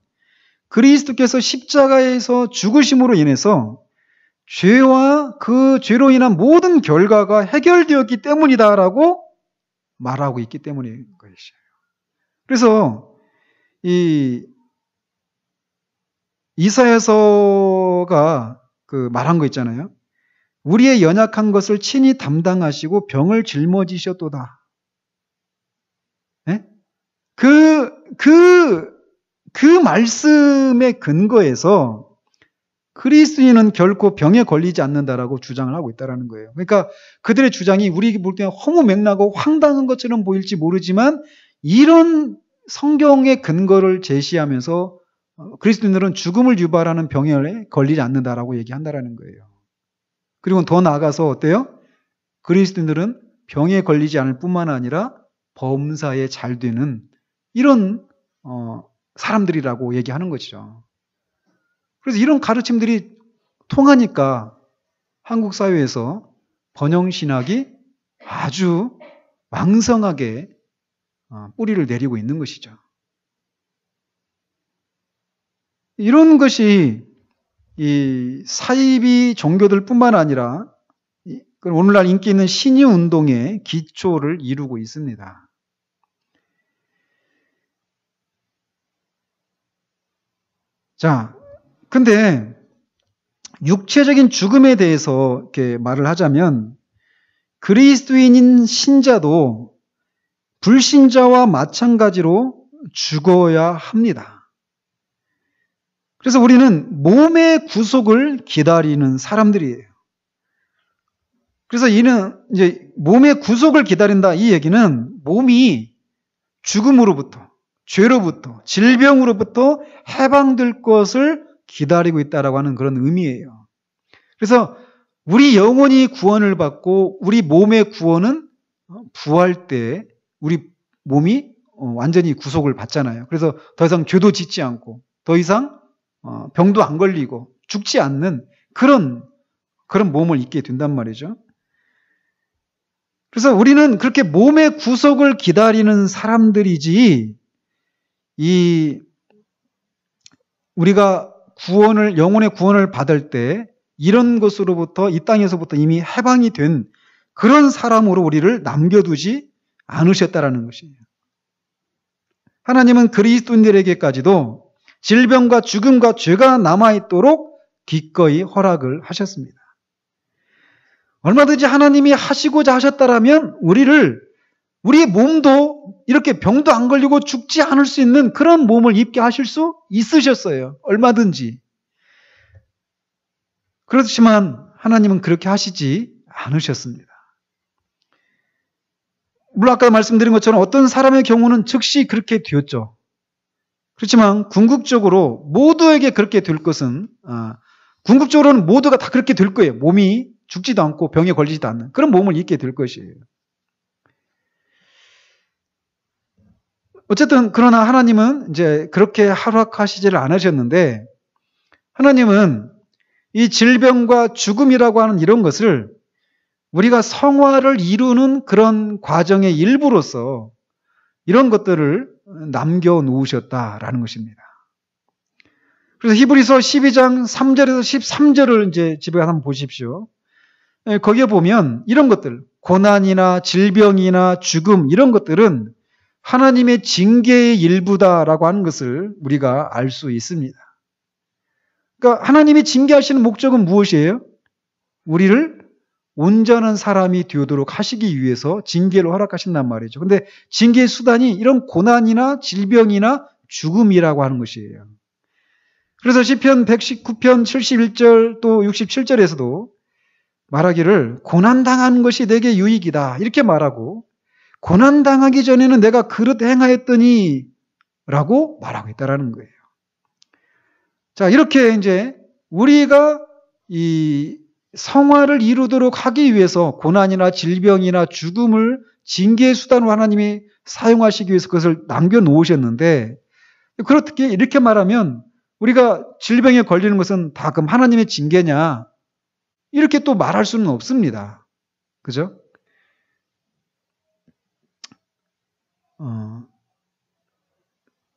그리스도께서 십자가에서 죽으심으로 인해서 죄와 그 죄로 인한 모든 결과가 해결되었기 때문이다라고 말하고 있기 때문인 것이에요. 그래서 이사야서가 말한 거 있잖아요. 우리의 연약한 것을 친히 담당하시고 병을 짊어지셨도다. 네? 그 말씀의 근거에서 그리스도인은 결코 병에 걸리지 않는다라고 주장을 하고 있다는 거예요. 그러니까 그들의 주장이 우리에게 볼 때는 허무맹랑하고 황당한 것처럼 보일지 모르지만 이런 성경의 근거를 제시하면서 그리스도인들은 죽음을 유발하는 병에 걸리지 않는다라고 얘기한다는 거예요. 그리고 더 나아가서 어때요? 그리스도인들은 병에 걸리지 않을 뿐만 아니라 범사에 잘 되는 이런 사람들이라고 얘기하는 것이죠. 그래서 이런 가르침들이 통하니까 한국 사회에서 번영신학이 아주 왕성하게 뿌리를 내리고 있는 것이죠. 이런 것이 이 사이비 종교들 뿐만 아니라 오늘날 인기 있는 신유 운동의 기초를 이루고 있습니다. 자, 근데 육체적인 죽음에 대해서 이렇게 말을 하자면 그리스도인인 신자도 불신자와 마찬가지로 죽어야 합니다. 그래서 우리는 몸의 구속을 기다리는 사람들이에요. 그래서 이는 이제 몸의 구속을 기다린다, 이 얘기는 몸이 죽음으로부터, 죄로부터, 질병으로부터 해방될 것을 기다리고 있다라고 하는 그런 의미예요. 그래서 우리 영혼이 구원을 받고 우리 몸의 구원은 부활 때 우리 몸이 완전히 구속을 받잖아요. 그래서 더 이상 죄도 짓지 않고 더 이상 병도 안 걸리고 죽지 않는 그런 몸을 입게 된단 말이죠. 그래서 우리는 그렇게 몸의 구속을 기다리는 사람들이지, 우리가 영혼의 구원을 받을 때 이런 것으로부터, 이 땅에서부터 이미 해방이 된 그런 사람으로 우리를 남겨두지 않으셨다라는 것이에요. 하나님은 그리스도인들에게까지도 질병과 죽음과 죄가 남아있도록 기꺼이 허락을 하셨습니다. 얼마든지 하나님이 하시고자 하셨다라면 우리의 몸도 이렇게 병도 안 걸리고 죽지 않을 수 있는 그런 몸을 입게 하실 수 있으셨어요. 얼마든지. 그렇지만 하나님은 그렇게 하시지 않으셨습니다. 물론 아까 말씀드린 것처럼 어떤 사람의 경우는 즉시 그렇게 되었죠. 그렇지만 궁극적으로 모두에게 그렇게 될 것은 궁극적으로는 모두가 다 그렇게 될 거예요. 몸이 죽지도 않고 병에 걸리지도 않는 그런 몸을 입게 될 것이에요. 어쨌든 그러나 하나님은 이제 그렇게 허락하시지를 않으셨는데 하나님은 이 질병과 죽음이라고 하는 이런 것을 우리가 성화를 이루는 그런 과정의 일부로서 이런 것들을 남겨놓으셨다라는 것입니다. 그래서 히브리서 12장 3절에서 13절을 이제 집에 가서 한번 보십시오. 거기에 보면 이런 것들, 고난이나 질병이나 죽음 이런 것들은 하나님의 징계의 일부다라고 하는 것을 우리가 알 수 있습니다. 그러니까 하나님이 징계하시는 목적은 무엇이에요? 우리를 온전한 사람이 되도록 하시기 위해서 징계를 허락하신단 말이죠. 근데 징계의 수단이 이런 고난이나 질병이나 죽음이라고 하는 것이에요. 그래서 시편 119편 71절 또 67절에서도 말하기를 고난당한 것이 내게 유익이다 이렇게 말하고 고난당하기 전에는 내가 그릇 행하였더니 라고 말하고 있다라는 거예요. 자, 이렇게 이제 우리가 이 성화를 이루도록 하기 위해서 고난이나 질병이나 죽음을 징계의 수단으로 하나님이 사용하시기 위해서 그것을 남겨놓으셨는데 그렇게 이렇게 말하면 우리가 질병에 걸리는 것은 다 그럼 하나님의 징계냐 이렇게 또 말할 수는 없습니다. 그죠?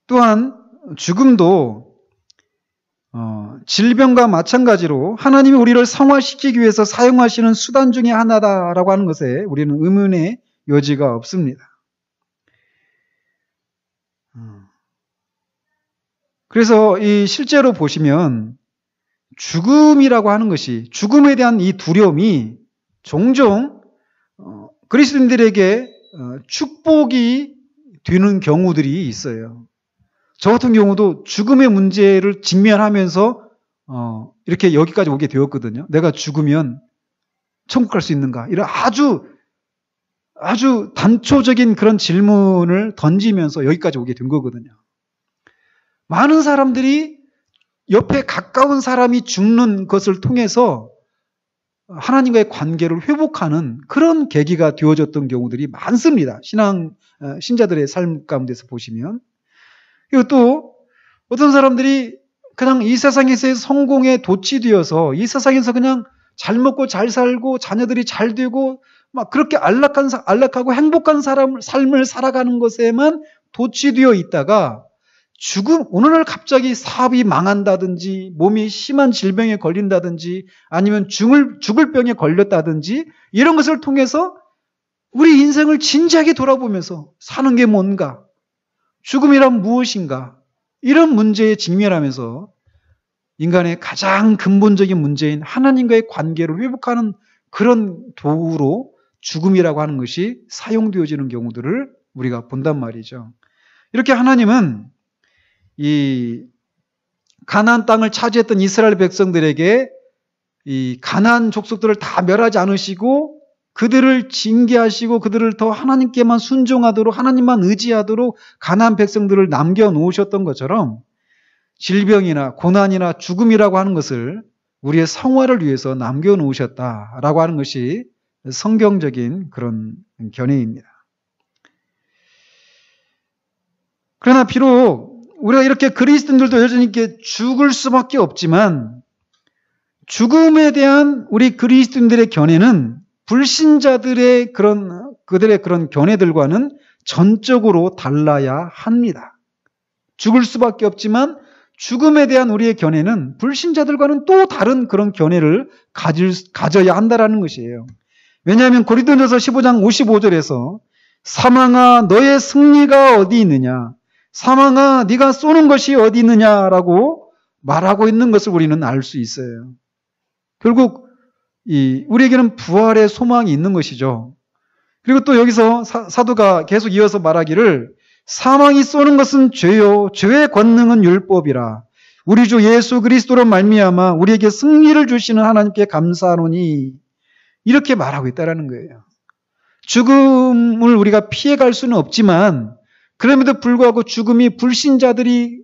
또한 죽음도 질병과 마찬가지로 하나님이 우리를 성화시키기 위해서 사용하시는 수단 중에 하나다라고 하는 것에 우리는 의문의 여지가 없습니다. 그래서 이 실제로 보시면 죽음이라고 하는 것이 죽음에 대한 이 두려움이 종종 그리스도인들에게 축복이 되는 경우들이 있어요. 저 같은 경우도 죽음의 문제를 직면하면서 이렇게 여기까지 오게 되었거든요. 내가 죽으면 천국 갈 수 있는가? 이런 아주 단초적인 그런 질문을 던지면서 여기까지 오게 된 거거든요. 많은 사람들이 옆에 가까운 사람이 죽는 것을 통해서 하나님과의 관계를 회복하는 그런 계기가 되어졌던 경우들이 많습니다. 신자들의 삶 가운데서 보시면. 그리고 또 어떤 사람들이 그냥 이 세상에서의 성공에 도취되어서 이 세상에서 그냥 잘 먹고 잘 살고 자녀들이 잘 되고 막 그렇게 안락하고 행복한 삶을 살아가는 것에만 도취되어 있다가 어느 날 갑자기 사업이 망한다든지 몸이 심한 질병에 걸린다든지 아니면 죽을 병에 걸렸다든지 이런 것을 통해서 우리 인생을 진지하게 돌아보면서 사는 게 뭔가 죽음이란 무엇인가 이런 문제에 직면하면서 인간의 가장 근본적인 문제인 하나님과의 관계를 회복하는 그런 도구로 죽음이라고 하는 것이 사용되어지는 경우들을 우리가 본단 말이죠. 이렇게 하나님은 이 가나안 땅을 차지했던 이스라엘 백성들에게 이 가나안 족속들을 다 멸하지 않으시고 그들을 징계하시고 그들을 더 하나님께만 순종하도록 하나님만 의지하도록 가나안 백성들을 남겨놓으셨던 것처럼 질병이나 고난이나 죽음이라고 하는 것을 우리의 성화를 위해서 남겨놓으셨다라고 하는 것이 성경적인 그런 견해입니다. 그러나 비록 우리가 이렇게 그리스도인들도 여전히 이렇게 죽을 수밖에 없지만 죽음에 대한 우리 그리스도인들의 견해는 불신자들의 그들의 그런 견해들과는 전적으로 달라야 합니다. 죽을 수밖에 없지만 죽음에 대한 우리의 견해는 불신자들과는 또 다른 그런 견해를 가져야 한다라는 것이에요. 왜냐하면 고린도전서 15장 55절에서 사망아 너의 승리가 어디 있느냐? 사망아, 네가 쏘는 것이 어디 있느냐라고 말하고 있는 것을 우리는 알 수 있어요. 결국 우리에게는 부활의 소망이 있는 것이죠. 그리고 또 여기서 사도가 계속 이어서 말하기를 사망이 쏘는 것은 죄요 죄의 권능은 율법이라. 우리 주 예수 그리스도로 말미암아 우리에게 승리를 주시는 하나님께 감사하노니 이렇게 말하고 있다는 거예요. 죽음을 우리가 피해갈 수는 없지만 그럼에도 불구하고 죽음이 불신자들이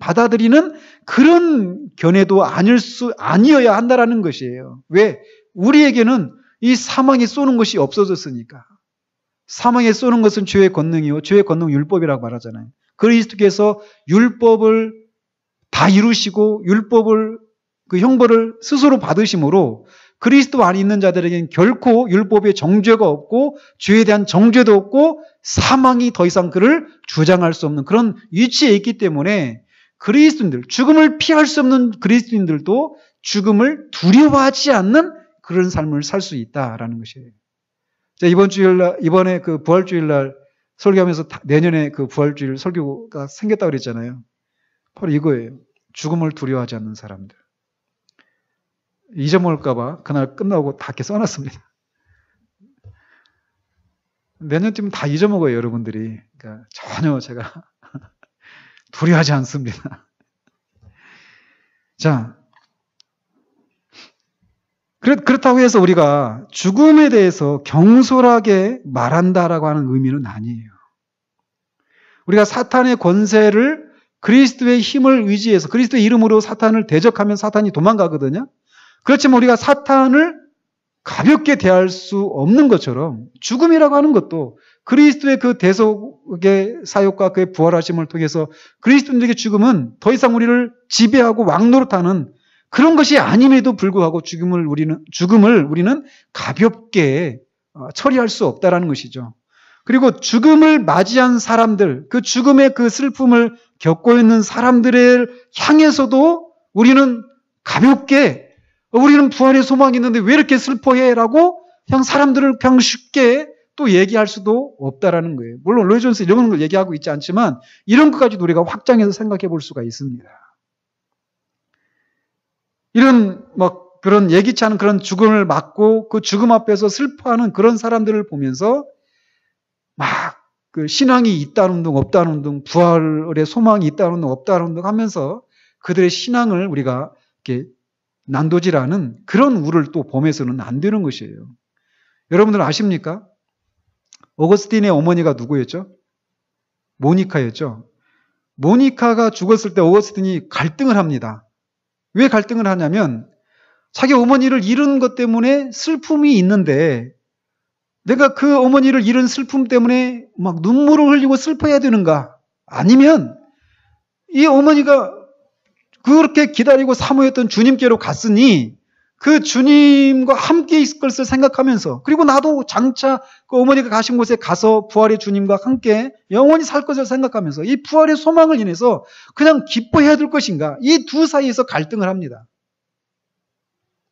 받아들이는 그런 견해도 아니어야 한다는 것이에요. 왜? 우리에게는 이 사망에 쏘는 것이 없어졌으니까. 사망에 쏘는 것은 죄의 권능이요 죄의 권능 율법이라고 말하잖아요. 그리스도께서 율법을 다 이루시고 율법을 그 형벌을 스스로 받으심으로 그리스도 안에 있는 자들에게는 결코 율법의 정죄가 없고 죄에 대한 정죄도 없고 사망이 더 이상 그를 주장할 수 없는 그런 위치에 있기 때문에 그리스도인들, 죽음을 피할 수 없는 그리스도인들도 죽음을 두려워하지 않는 그런 삶을 살 수 있다라는 것이에요. 자, 이번에 그 부활주일날 설교하면서 내년에 그 부활주일 설교가 생겼다고 그랬잖아요. 바로 이거예요. 죽음을 두려워하지 않는 사람들. 잊어먹을까봐 그날 끝나고 다 이렇게 써놨습니다. 내년쯤 다 잊어먹어요, 여러분들이. 그러니까 전혀 제가 두려워하지 않습니다. 자, 그렇다고 해서 우리가 죽음에 대해서 경솔하게 말한다라고 하는 의미는 아니에요. 우리가 사탄의 권세를 그리스도의 힘을 의지해서 그리스도의 이름으로 사탄을 대적하면 사탄이 도망가거든요. 그렇지만 우리가 사탄을 가볍게 대할 수 없는 것처럼 죽음이라고 하는 것도 그리스도의 그 대속의 사역과 그의 부활하심을 통해서 그리스도인들에게 죽음은 더 이상 우리를 지배하고 왕노릇하는 그런 것이 아님에도 불구하고 죽음을 우리는 가볍게 처리할 수 없다라는 것이죠. 그리고 죽음을 맞이한 사람들, 그 죽음의 그 슬픔을 겪고 있는 사람들을 향해서도 우리는 가볍게 우리는 부활의 소망이 있는데 왜 이렇게 슬퍼해? 라고 그냥 사람들을 그냥 쉽게 또 얘기할 수도 없다라는 거예요. 물론 로이 존스 이런 걸 얘기하고 있지 않지만 이런 것까지도 우리가 확장해서 생각해 볼 수가 있습니다. 이런 그런 예기치 않은 그런 죽음을 맞고 그 죽음 앞에서 슬퍼하는 그런 사람들을 보면서 막 그 신앙이 있다는 둥 없다는 둥 부활의 소망이 있다는 둥 없다는 둥 하면서 그들의 신앙을 우리가 이렇게 난도질하는 그런 우를 또 범해서는 안 되는 것이에요. 여러분들 아십니까? 오거스틴의 어머니가 누구였죠? 모니카였죠. 모니카가 죽었을 때 오거스틴이 갈등을 합니다. 왜 갈등을 하냐면 자기 어머니를 잃은 것 때문에 슬픔이 있는데 내가 그 어머니를 잃은 슬픔 때문에 막 눈물을 흘리고 슬퍼해야 되는가? 아니면 이 어머니가 그렇게 기다리고 사모했던 주님께로 갔으니 그 주님과 함께 있을 것을 생각하면서 그리고 나도 장차 그 어머니가 가신 곳에 가서 부활의 주님과 함께 영원히 살 것을 생각하면서 이 부활의 소망을 인해서 그냥 기뻐해야 될 것인가? 이 두 사이에서 갈등을 합니다.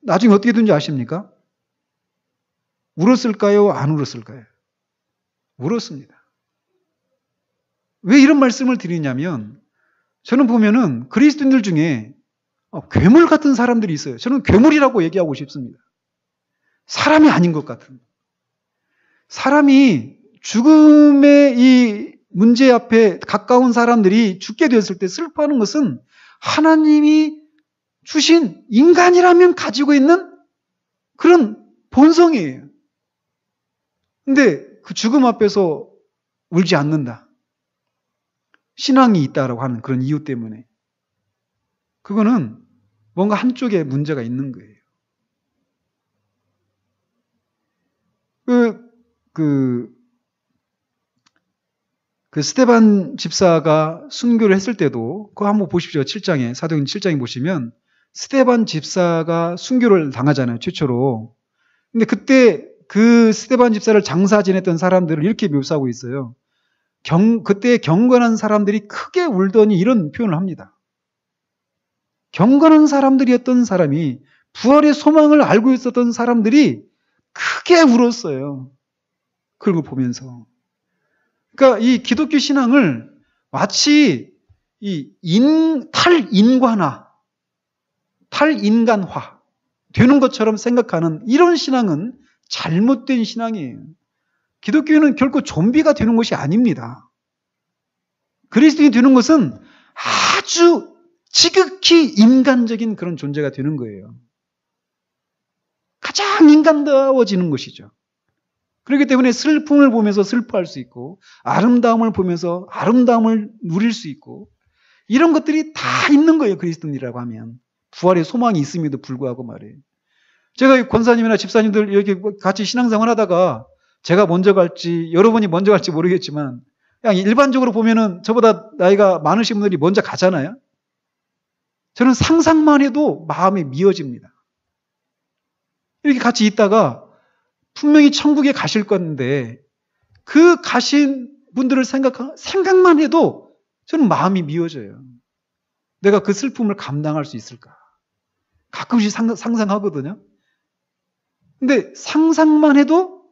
나중에 어떻게 된지 아십니까? 울었을까요? 안 울었을까요? 울었습니다. 왜 이런 말씀을 드리냐면 저는 보면은 그리스도인들 중에 괴물 같은 사람들이 있어요. 저는 괴물이라고 얘기하고 싶습니다. 사람이 아닌 것 같은. 사람이 죽음의 이 문제 앞에 가까운 사람들이 죽게 되었을 때 슬퍼하는 것은 하나님이 주신 인간이라면 가지고 있는 그런 본성이에요. 근데 그 죽음 앞에서 울지 않는다. 신앙이 있다라고 하는 그런 이유 때문에. 그거는 뭔가 한쪽에 문제가 있는 거예요. 그 스데반 집사가 순교를 했을 때도 그거 한번 보십시오. 7장에 사도행전 7장에 보시면 스데반 집사가 순교를 당하잖아요. 최초로. 근데 그때 그 스데반 집사를 장사 지냈던 사람들을 이렇게 묘사하고 있어요. 그때 경건한 사람들이 크게 울더니 이런 표현을 합니다. 경건한 사람들이었던 사람이 부활의 소망을 알고 있었던 사람들이 크게 울었어요. 그걸 보면서. 그러니까 이 기독교 신앙을 마치 이 탈인간화 되는 것처럼 생각하는 이런 신앙은 잘못된 신앙이에요. 기독교인은 결코 좀비가 되는 것이 아닙니다. 그리스도인이 되는 것은 아주 지극히 인간적인 그런 존재가 되는 거예요. 가장 인간다워지는 것이죠. 그렇기 때문에 슬픔을 보면서 슬퍼할 수 있고, 아름다움을 보면서 아름다움을 누릴 수 있고, 이런 것들이 다 있는 거예요. 그리스도인이라고 하면. 부활의 소망이 있음에도 불구하고 말이에요. 제가 권사님이나 집사님들 이렇게 같이 신앙생활 하다가 제가 먼저 갈지 여러분이 먼저 갈지 모르겠지만 그냥 일반적으로 보면은 저보다 나이가 많으신 분들이 먼저 가잖아요. 저는 상상만 해도 마음이 미어집니다. 이렇게 같이 있다가 분명히 천국에 가실 건데 그 가신 분들을 생각만 해도 저는 마음이 미어져요. 내가 그 슬픔을 감당할 수 있을까? 가끔씩 상상하거든요. 근데 상상만 해도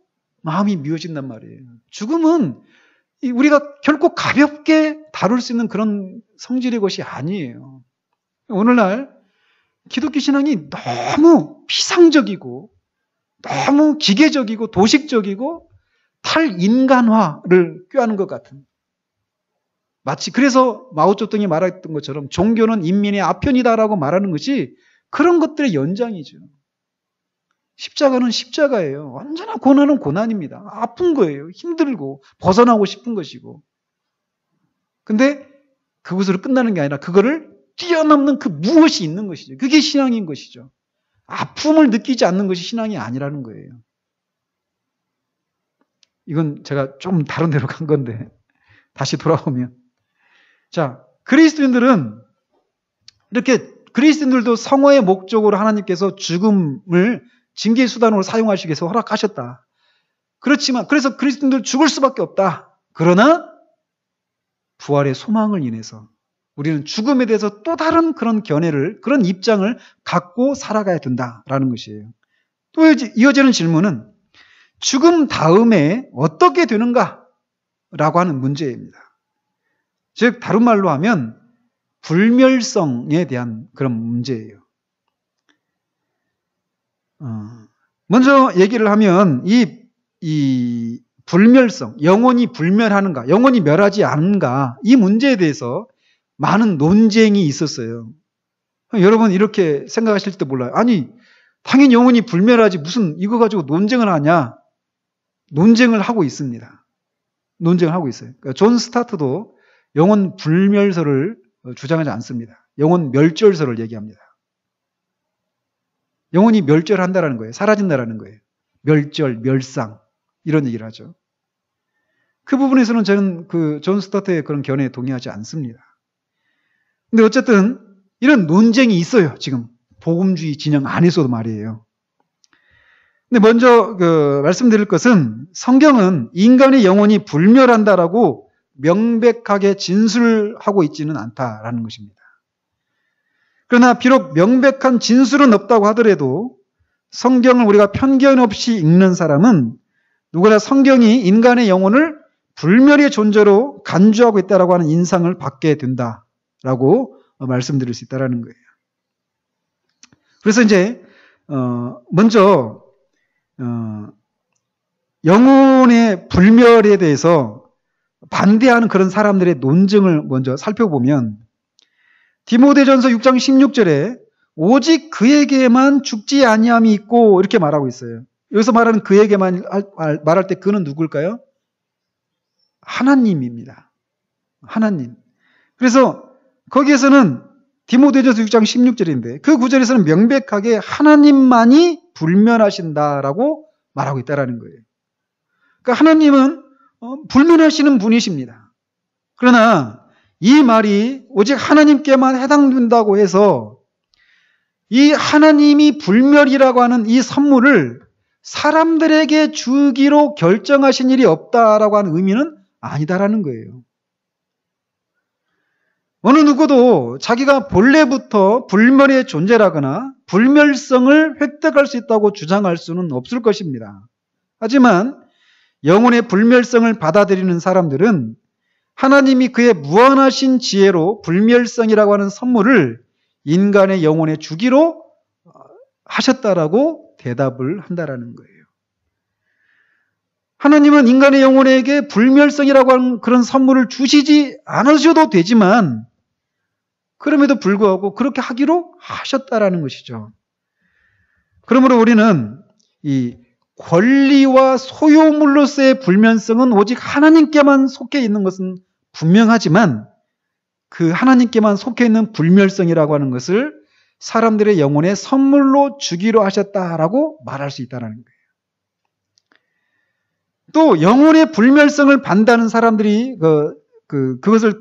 마음이 미어진단 말이에요. 죽음은 우리가 결코 가볍게 다룰 수 있는 그런 성질의 것이 아니에요. 오늘날 기독교 신앙이 너무 피상적이고 너무 기계적이고 도식적이고 탈인간화를 꾀하는 것 같은, 마치 그래서 마오쩌둥이 말했던 것처럼 종교는 인민의 아편이다라고 말하는 것이 그런 것들의 연장이죠. 십자가는 십자가예요. 언제나 고난은 고난입니다. 아픈 거예요. 힘들고 벗어나고 싶은 것이고. 근데 그것으로 끝나는 게 아니라 그거를 뛰어넘는 그 무엇이 있는 것이죠. 그게 신앙인 것이죠. 아픔을 느끼지 않는 것이 신앙이 아니라는 거예요. 이건 제가 좀 다른 데로 간 건데 다시 돌아오면, 자, 그리스도인들도 성화의 목적으로 하나님께서 죽음을 징계 수단으로 사용하시기 위해서 허락하셨다. 그렇지만 그래서 그리스도인들 죽을 수밖에 없다. 그러나 부활의 소망을 인해서 우리는 죽음에 대해서 또 다른 그런 견해를, 그런 입장을 갖고 살아가야 된다라는 것이에요. 또 이어지는 질문은 죽음 다음에 어떻게 되는가? 라고 하는 문제입니다. 즉 다른 말로 하면 불멸성에 대한 그런 문제예요. 먼저 얘기를 하면 이 불멸성, 영혼이 불멸하는가, 영혼이 멸하지 않는가, 이 문제에 대해서 많은 논쟁이 있었어요. 여러분 이렇게 생각하실지도 몰라요. 아니, 당연히 영혼이 불멸하지 무슨 이거 가지고 논쟁을 하냐? 논쟁을 하고 있습니다. 논쟁을 하고 있어요. 그러니까 존 스타트도 영혼 불멸설을 주장하지 않습니다. 영혼 멸절설을 얘기합니다. 영혼이 멸절한다라는 거예요. 사라진다라는 거예요. 멸절, 멸상 이런 얘기를 하죠. 그 부분에서는 저는 그 존 스타트의 그런 견해에 동의하지 않습니다. 근데 어쨌든 이런 논쟁이 있어요. 지금 복음주의 진영 안에서도 말이에요. 근데 먼저 말씀드릴 것은 성경은 인간의 영혼이 불멸한다라고 명백하게 진술하고 있지는 않다라는 것입니다. 그러나 비록 명백한 진술은 없다고 하더라도 성경을 우리가 편견 없이 읽는 사람은 누구나 성경이 인간의 영혼을 불멸의 존재로 간주하고 있다라고 하는 인상을 받게 된다라고 말씀드릴 수 있다라는 거예요. 그래서 이제 먼저 영혼의 불멸에 대해서 반대하는 그런 사람들의 논증을 먼저 살펴보면 디모데전서 6장 16절에 오직 그에게만 죽지 아니함이 있고 이렇게 말하고 있어요. 여기서 말하는 그에게만 말할 때 그는 누굴까요? 하나님입니다. 하나님. 그래서 거기에서는 디모데전서 6장 16절인데 그 구절에서는 명백하게 하나님만이 불멸하신다라고 말하고 있다라는 거예요. 그러니까 하나님은 불멸하시는 분이십니다. 그러나 이 말이 오직 하나님께만 해당된다고 해서 이 하나님이 불멸이라고 하는 이 선물을 사람들에게 주기로 결정하신 일이 없다라고 하는 의미는 아니다라는 거예요. 어느 누구도 자기가 본래부터 불멸의 존재라거나 불멸성을 획득할 수 있다고 주장할 수는 없을 것입니다. 하지만 영혼의 불멸성을 받아들이는 사람들은 하나님이 그의 무한하신 지혜로 불멸성이라고 하는 선물을 인간의 영혼에 주기로 하셨다라고 대답을 한다라는 거예요. 하나님은 인간의 영혼에게 불멸성이라고 하는 그런 선물을 주시지 않으셔도 되지만 그럼에도 불구하고 그렇게 하기로 하셨다라는 것이죠. 그러므로 우리는 이 권리와 소유물로서의 불면성은 오직 하나님께만 속해 있는 것은 분명하지만 그 하나님께만 속해 있는 불멸성이라고 하는 것을 사람들의 영혼에 선물로 주기로 하셨다라고 말할 수 있다는 거예요. 또 영혼의 불멸성을 반대하는 사람들이 그것을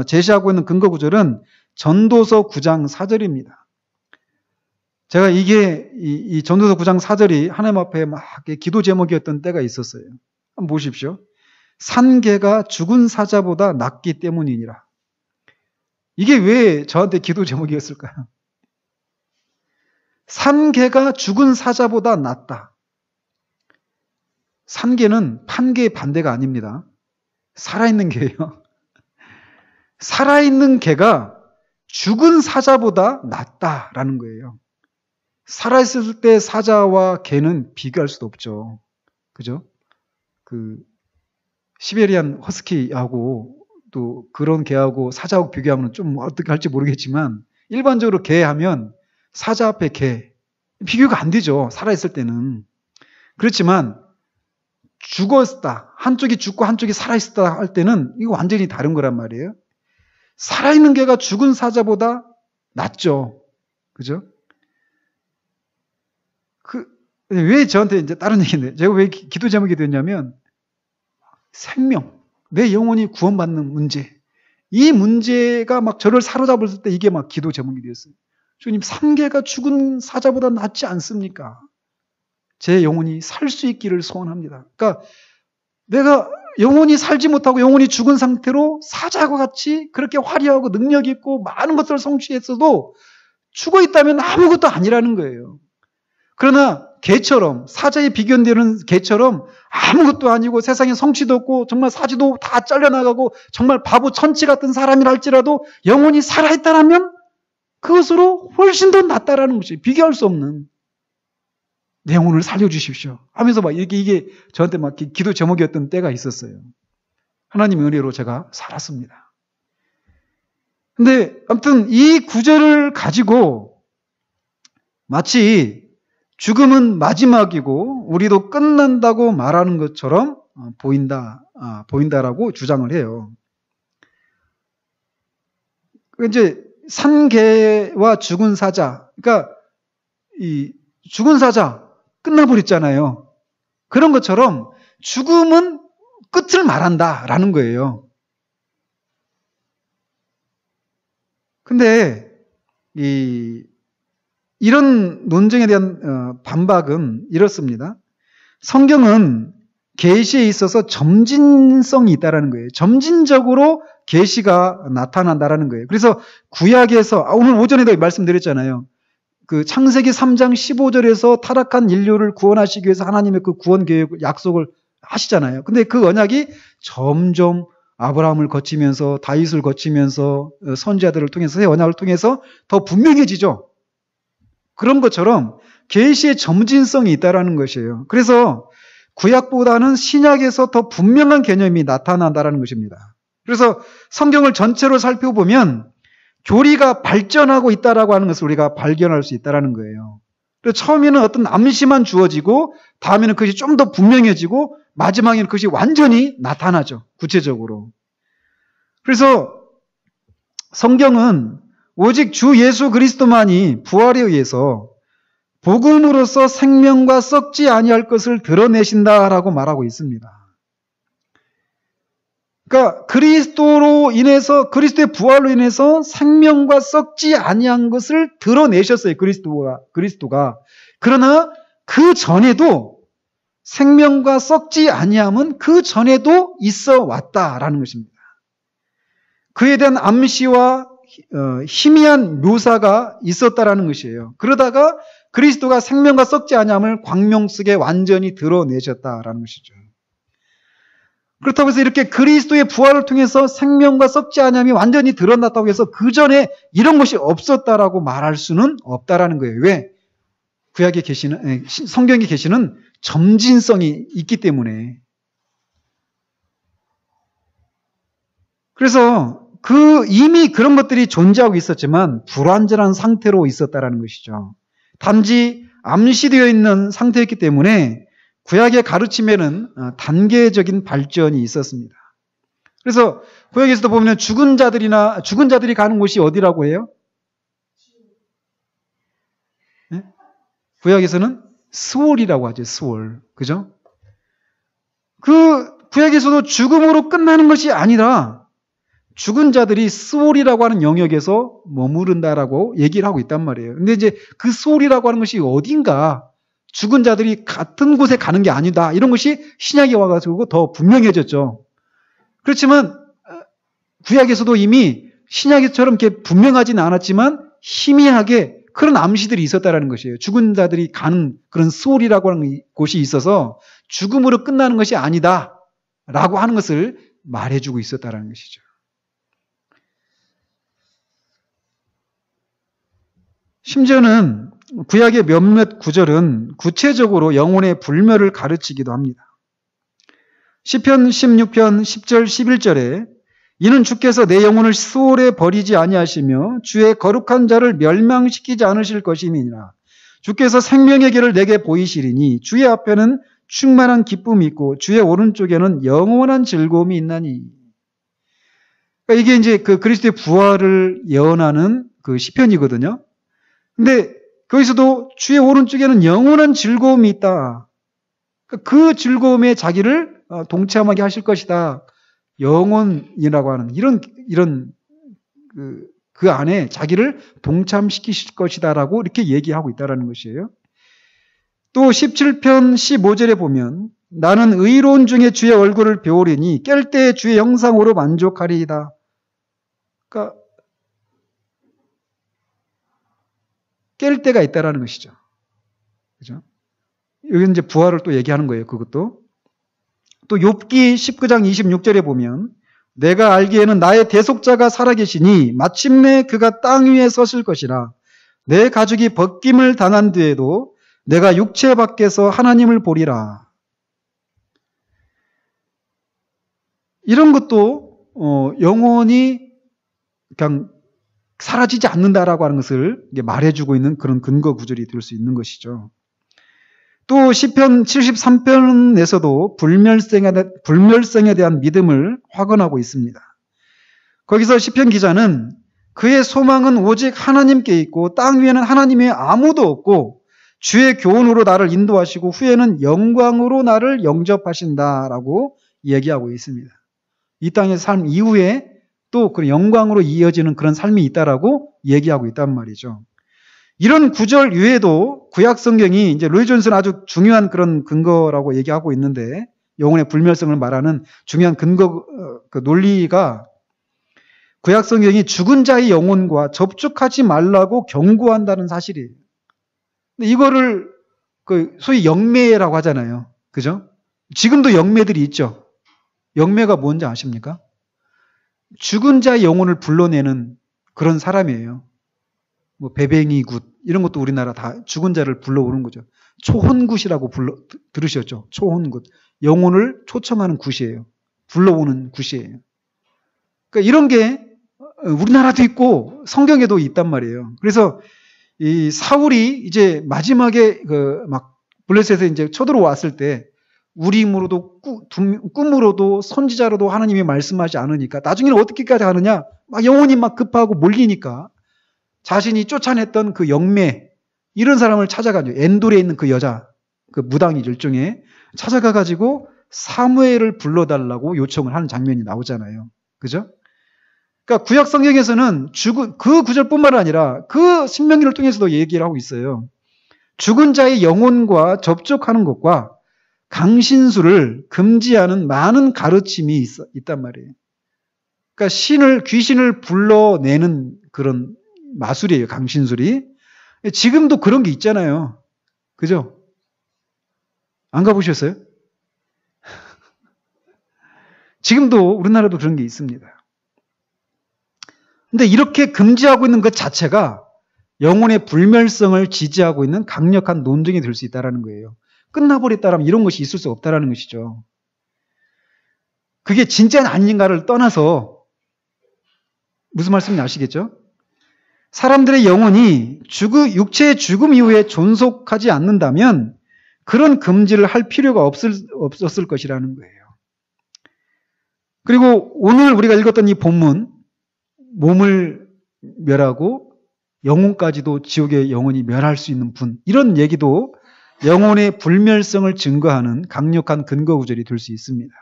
제시하고 있는 근거 구절은 전도서 9장 4절입니다. 제가 이 전도서 9장 4절이 하나님 앞에 막 기도 제목이었던 때가 있었어요. 한번 보십시오. 산개가 죽은 사자보다 낫기 때문이니라. 이게 왜 저한테 기도 제목이었을까요? 산개가 죽은 사자보다 낫다. 산개는 판개의 반대가 아닙니다. 살아있는 개예요. 살아있는 개가 죽은 사자보다 낫다라는 거예요. 살아있을 때 사자와 개는 비교할 수도 없죠. 그죠? 시베리안 허스키하고 또 그런 개하고 사자하고 비교하면 좀 어떻게 할지 모르겠지만 일반적으로 개 하면 사자 앞에 개 비교가 안 되죠. 살아있을 때는. 그렇지만 죽었다. 한쪽이 죽고 한쪽이 살아있었다 할 때는 이거 완전히 다른 거란 말이에요. 살아있는 개가 죽은 사자보다 낫죠. 그죠? 왜 저한테 이제 다른 얘기인데, 제가 왜 기도 제목이 됐냐면, 생명, 내 영혼이 구원받는 문제. 이 문제가 막 저를 사로잡을 때 이게 막 기도 제목이 되었어요. 주님, 산개가 죽은 사자보다 낫지 않습니까? 제 영혼이 살 수 있기를 소원합니다. 그러니까 내가 영혼이 살지 못하고 영혼이 죽은 상태로 사자와 같이 그렇게 화려하고 능력 있고 많은 것들을 성취했어도 죽어 있다면 아무것도 아니라는 거예요. 그러나 개처럼, 사자에 비견되는 개처럼 아무것도 아니고 세상에 성취도 없고 정말 사지도 다 잘려나가고 정말 바보 천치 같은 사람이라 할지라도 영혼이 살아있다라면 그것으로 훨씬 더 낫다라는 것이 비교할 수 없는, 내 영혼을 살려주십시오 하면서 막 이게 저한테 막 기도 제목이었던 때가 있었어요. 하나님의 은혜로 제가 살았습니다. 근데 아무튼 이 구절을 가지고 마치 죽음은 마지막이고 우리도 끝난다고 말하는 것처럼 보인다라고 주장을 해요. 이제 산개와 죽은 사자, 그러니까 이 죽은 사자 끝나버렸잖아요. 그런 것처럼 죽음은 끝을 말한다라는 거예요. 근데 이런 논쟁에 대한 반박은 이렇습니다. 성경은 계시에 있어서 점진성이 있다라는 거예요. 점진적으로 계시가 나타난다라는 거예요. 그래서 구약에서 오늘 오전에도 말씀드렸잖아요. 그 창세기 3장 15절에서 타락한 인류를 구원하시기 위해서 하나님의 그 구원 계획 약속을 하시잖아요. 근데 그 언약이 점점 아브라함을 거치면서 다윗을 거치면서 선지자들을 통해서 새 언약을 통해서 더 분명해지죠. 그런 것처럼 계시의 점진성이 있다라는 것이에요. 그래서 구약보다는 신약에서 더 분명한 개념이 나타난다라는 것입니다. 그래서 성경을 전체로 살펴보면 교리가 발전하고 있다라고 하는 것을 우리가 발견할 수 있다라는 거예요. 그래서 처음에는 어떤 암시만 주어지고 다음에는 그것이 좀 더 분명해지고 마지막에는 그것이 완전히 나타나죠. 구체적으로. 그래서 성경은 오직 주 예수 그리스도만이 부활에 의해서 복음으로서 생명과 썩지 아니할 것을 드러내신다라고 말하고 있습니다. 그러니까 그리스도로 인해서, 그리스도의 부활로 인해서 생명과 썩지 아니한 것을 드러내셨어요. 그리스도가. 그러나 그 전에도 생명과 썩지 아니함은 그 전에도 있어 왔다라는 것입니다. 그에 대한 암시와 희미한 묘사가 있었다라는 것이에요. 그러다가 그리스도가 생명과 썩지 아니함을 광명 속에 완전히 드러내셨다라는 것이죠. 그렇다고 해서 이렇게 그리스도의 부활을 통해서 생명과 썩지 아니함이 완전히 드러났다고 해서 그 전에 이런 것이 없었다라고 말할 수는 없다라는 거예요. 왜? 구약에 계시는, 성경에 계시는 점진성이 있기 때문에. 그래서 이미 그런 것들이 존재하고 있었지만 불완전한 상태로 있었다라는 것이죠. 단지 암시되어 있는 상태였기 때문에 구약의 가르침에는 단계적인 발전이 있었습니다. 그래서 구약에서도 보면 죽은 자들이 가는 곳이 어디라고 해요? 네? 구약에서는 스월이라고 하죠. 스월. 그죠? 구약에서도 죽음으로 끝나는 것이 아니라 죽은 자들이 스월이라고 하는 영역에서 머무른다라고 얘기를 하고 있단 말이에요. 근데 이제 그 스월이라고 하는 것이 어딘가 죽은 자들이 같은 곳에 가는 게 아니다. 이런 것이 신약에 와가지고 더 분명해졌죠. 그렇지만 구약에서도 이미 신약처럼 이렇게 분명하지는 않았지만 희미하게 그런 암시들이 있었다라는 것이에요. 죽은 자들이 가는 그런 스월이라고 하는 곳이 있어서 죽음으로 끝나는 것이 아니다. 라고 하는 것을 말해주고 있었다라는 것이죠. 심지어는 구약의 몇몇 구절은 구체적으로 영혼의 불멸을 가르치기도 합니다. 시편 16편 10절 11절에 이는 주께서 내 영혼을 스올에 버리지 아니하시며 주의 거룩한 자를 멸망시키지 않으실 것임이니라. 주께서 생명의 길을 내게 보이시리니 주의 앞에는 충만한 기쁨이 있고 주의 오른쪽에는 영원한 즐거움이 있나니. 그러니까 이게 이제 그 그리스도의 부활을 예언하는 그 시편이거든요. 근데 거기서도 주의 오른쪽에는 영원한 즐거움이 있다. 그 즐거움에 자기를 동참하게 하실 것이다. 영원이라고 하는 이런 그 안에 자기를 동참시키실 것이다라고 이렇게 얘기하고 있다라는 것이에요. 또 17편 15절에 보면 나는 의로운 중에 주의 얼굴을 배우리니 깰 때 주의 형상으로 만족하리이다. 그러니까 깰 때가 있다라는 것이죠. 그죠? 여기 이제 부활을 또 얘기하는 거예요. 그것도. 또 욥기 19장 26절에 보면 내가 알기에는 나의 대속자가 살아계시니 마침내 그가 땅 위에 서실 것이라. 내 가죽이 벗김을 당한 뒤에도 내가 육체 밖에서 하나님을 보리라. 이런 것도 영원히 그냥 사라지지 않는다라고 하는 것을 말해주고 있는 그런 근거 구절이 될 수 있는 것이죠. 또 시편 73편에서도 불멸생에 대한 믿음을 확언하고 있습니다. 거기서 시편 기자는 그의 소망은 오직 하나님께 있고 땅 위에는 하나님의 아무도 없고 주의 교훈으로 나를 인도하시고 후에는 영광으로 나를 영접하신다라고 얘기하고 있습니다. 이 땅의 삶 이후에 또 그 영광으로 이어지는 그런 삶이 있다라고 얘기하고 있단 말이죠. 이런 구절 외에도 구약 성경이 이제 로이 존슨은 아주 중요한 그런 근거라고 얘기하고 있는데 영혼의 불멸성을 말하는 중요한 근거 그 논리가 구약 성경이 죽은 자의 영혼과 접촉하지 말라고 경고한다는 사실이에요. 근데 이거를 그 소위 영매라고 하잖아요. 그죠? 지금도 영매들이 있죠. 영매가 뭔지 아십니까? 죽은 자의 영혼을 불러내는 그런 사람이에요. 뭐 배뱅이굿 이런 것도 우리나라 다 죽은 자를 불러오는 거죠. 초혼굿이라고 들으셨죠? 초혼굿. 영혼을 초청하는 굿이에요. 불러오는 굿이에요. 그러니까 이런 게 우리나라도 있고 성경에도 있단 말이에요. 그래서 이 사울이 이제 마지막에 막 블레셋에 이제 쳐들어왔을 때 우리 힘으로도 꿈으로도 선지자로도 하나님이 말씀하지 않으니까 나중에는 어떻게까지 하느냐? 막 영혼이 막 급하고 몰리니까 자신이 쫓아냈던 그 영매 이런 사람을 찾아가지고 엔돌에 있는 그 여자 그 무당이 일종의 찾아가가지고 사무엘을 불러달라고 요청을 하는 장면이 나오잖아요. 그죠? 그러니까 구약 성경에서는 그 구절뿐만 아니라 그 신명기를 통해서도 얘기를 하고 있어요. 죽은 자의 영혼과 접촉하는 것과 강신술을 금지하는 많은 가르침이 있단 말이에요. 그러니까 귀신을 불러내는 그런 마술이에요, 강신술이. 지금도 그런 게 있잖아요. 그죠? 안 가보셨어요? 지금도 우리나라도 그런 게 있습니다. 근데 이렇게 금지하고 있는 것 자체가 영혼의 불멸성을 지지하고 있는 강력한 논증이 될 수 있다는 거예요. 끝나버렸다라면 이런 것이 있을 수 없다는 것이죠. 그게 진짜 아닌가를 떠나서 무슨 말씀인지 아시겠죠? 사람들의 영혼이 육체의 죽음 이후에 존속하지 않는다면 그런 금지를 할 필요가 없었을 것이라는 거예요. 그리고 오늘 우리가 읽었던 이 본문, 몸을 멸하고 영혼까지도 지옥의 영혼이 멸할 수 있는 분, 이런 얘기도 영혼의 불멸성을 증거하는 강력한 근거 구절이 될 수 있습니다.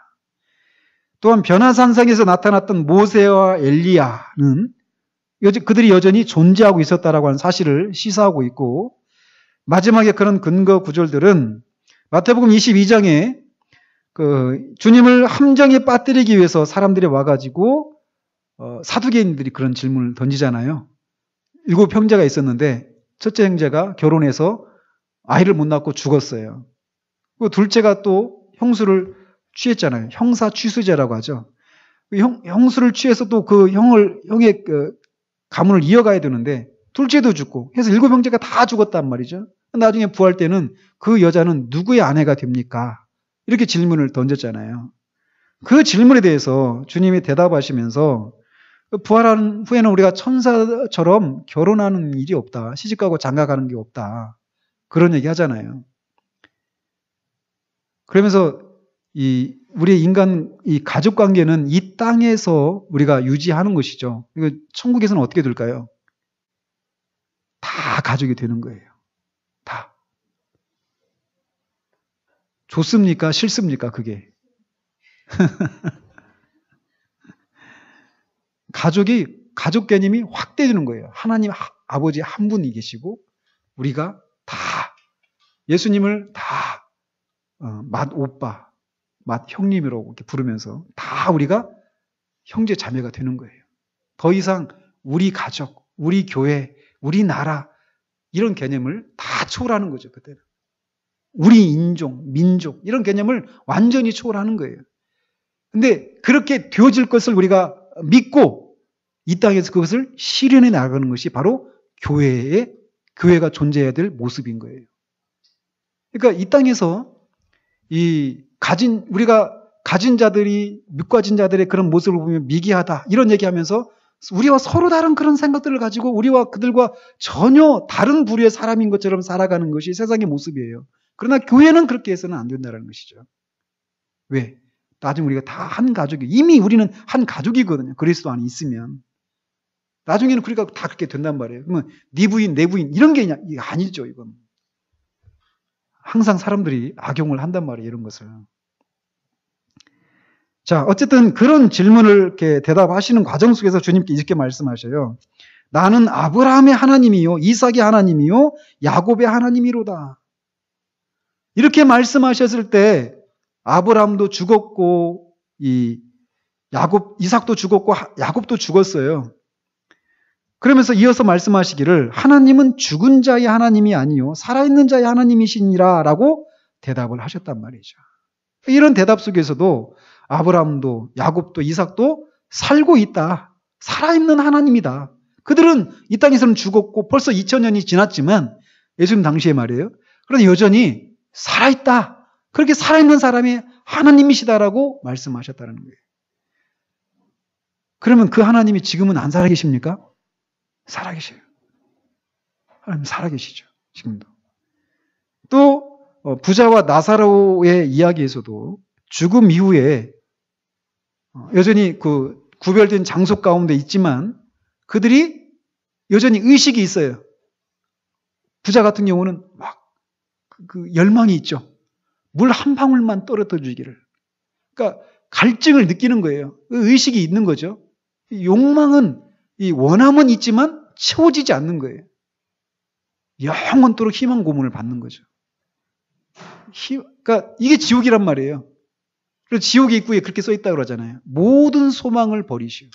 또한 변화산상에서 나타났던 모세와 엘리야는 그들이 여전히 존재하고 있었다라고 하는 사실을 시사하고 있고, 마지막에 그런 근거 구절들은 마태복음 22장에 주님을 함정에 빠뜨리기 위해서 사람들이 와가지고 사두개인들이 그런 질문을 던지잖아요. 7 형제가 있었는데 첫째 형제가 결혼해서 아이를 못 낳고 죽었어요. 둘째가 또 형수를 취했잖아요. 형사 취수제라고 하죠. 형수를 취해서 또 그 형의 가문을 이어가야 되는데 둘째도 죽고 해서 7 형제가 다 죽었단 말이죠. 나중에 부활 때는 그 여자는 누구의 아내가 됩니까? 이렇게 질문을 던졌잖아요. 그 질문에 대해서 주님이 대답하시면서 부활한 후에는 우리가 천사처럼 결혼하는 일이 없다. 시집가고 장가가는 게 없다. 그런 얘기 하잖아요. 그러면서 우리의 인간 가족 관계는 이 땅에서 우리가 유지하는 것이죠. 이거 천국에서는 어떻게 될까요? 다 가족이 되는 거예요. 다. 좋습니까? 싫습니까? 그게. 가족 개념이 확대되는 거예요. 하나님 아버지 한 분이 계시고 우리가 다 예수님을 다 맏 오빠, 맏 형님이라고 이렇게 부르면서 다 우리가 형제 자매가 되는 거예요. 더 이상 우리 가족, 우리 교회, 우리 나라 이런 개념을 다 초월하는 거죠. 그때는. 우리 인종, 민족 이런 개념을 완전히 초월하는 거예요. 근데 그렇게 되어질 것을 우리가 믿고 이 땅에서 그것을 실현해 나가는 것이 바로 교회가 존재해야 될 모습인 거예요. 그러니까 이 땅에서 우리가 가진 자들이 묵가진 자들의 그런 모습을 보면 미개하다 이런 얘기하면서 우리와 서로 다른 그런 생각들을 가지고 우리와 그들과 전혀 다른 부류의 사람인 것처럼 살아가는 것이 세상의 모습이에요. 그러나 교회는 그렇게 해서는 안 된다는 것이죠. 왜? 나중에 우리가 다 한 가족이, 이미 우리는 한 가족이거든요. 그리스도 안에 있으면. 나중에는 우리가 다 그렇게 된단 말이에요. 그러면 네 부인, 내 부인 이런 게 아니죠. 이건. 항상 사람들이 악용을 한단 말이에요. 이런 것을. 자, 어쨌든 그런 질문을 이렇게 대답하시는 과정 속에서 주님께 이렇게 말씀하셔요. 나는 아브라함의 하나님이요, 이삭의 하나님이요, 야곱의 하나님이로다. 이렇게 말씀하셨을 때 아브라함도 죽었고 이삭도 죽었고 야곱도 죽었어요. 그러면서 이어서 말씀하시기를 하나님은 죽은 자의 하나님이 아니요 살아있는 자의 하나님이시니라 라고 대답을 하셨단 말이죠. 이런 대답 속에서도 아브라함도 야곱도 이삭도 살고 있다. 살아있는 하나님이다. 그들은 이 땅에서는 죽었고 벌써 2000년이 지났지만 예수님 당시에 말이에요. 그러나 여전히 살아있다. 그렇게 살아있는 사람이 하나님이시다라고 말씀하셨다는 거예요. 그러면 그 하나님이 지금은 안 살아계십니까? 살아계셔요. 하나님 살아계시죠. 지금도. 또 부자와 나사로의 이야기에서도 죽음 이후에 여전히 그 구별된 장소 가운데 있지만 그들이 여전히 의식이 있어요. 부자 같은 경우는 막 그 열망이 있죠. 물 한 방울만 떨어뜨려 주기를. 그러니까 갈증을 느끼는 거예요. 의식이 있는 거죠. 욕망은, 이 원함은 있지만 채워지지 않는 거예요. 영원토록 희망 고문을 받는 거죠. 그러니까 이게 지옥이란 말이에요. 그래서 지옥의 입구에 그렇게 써 있다고 그러잖아요. 모든 소망을 버리시오.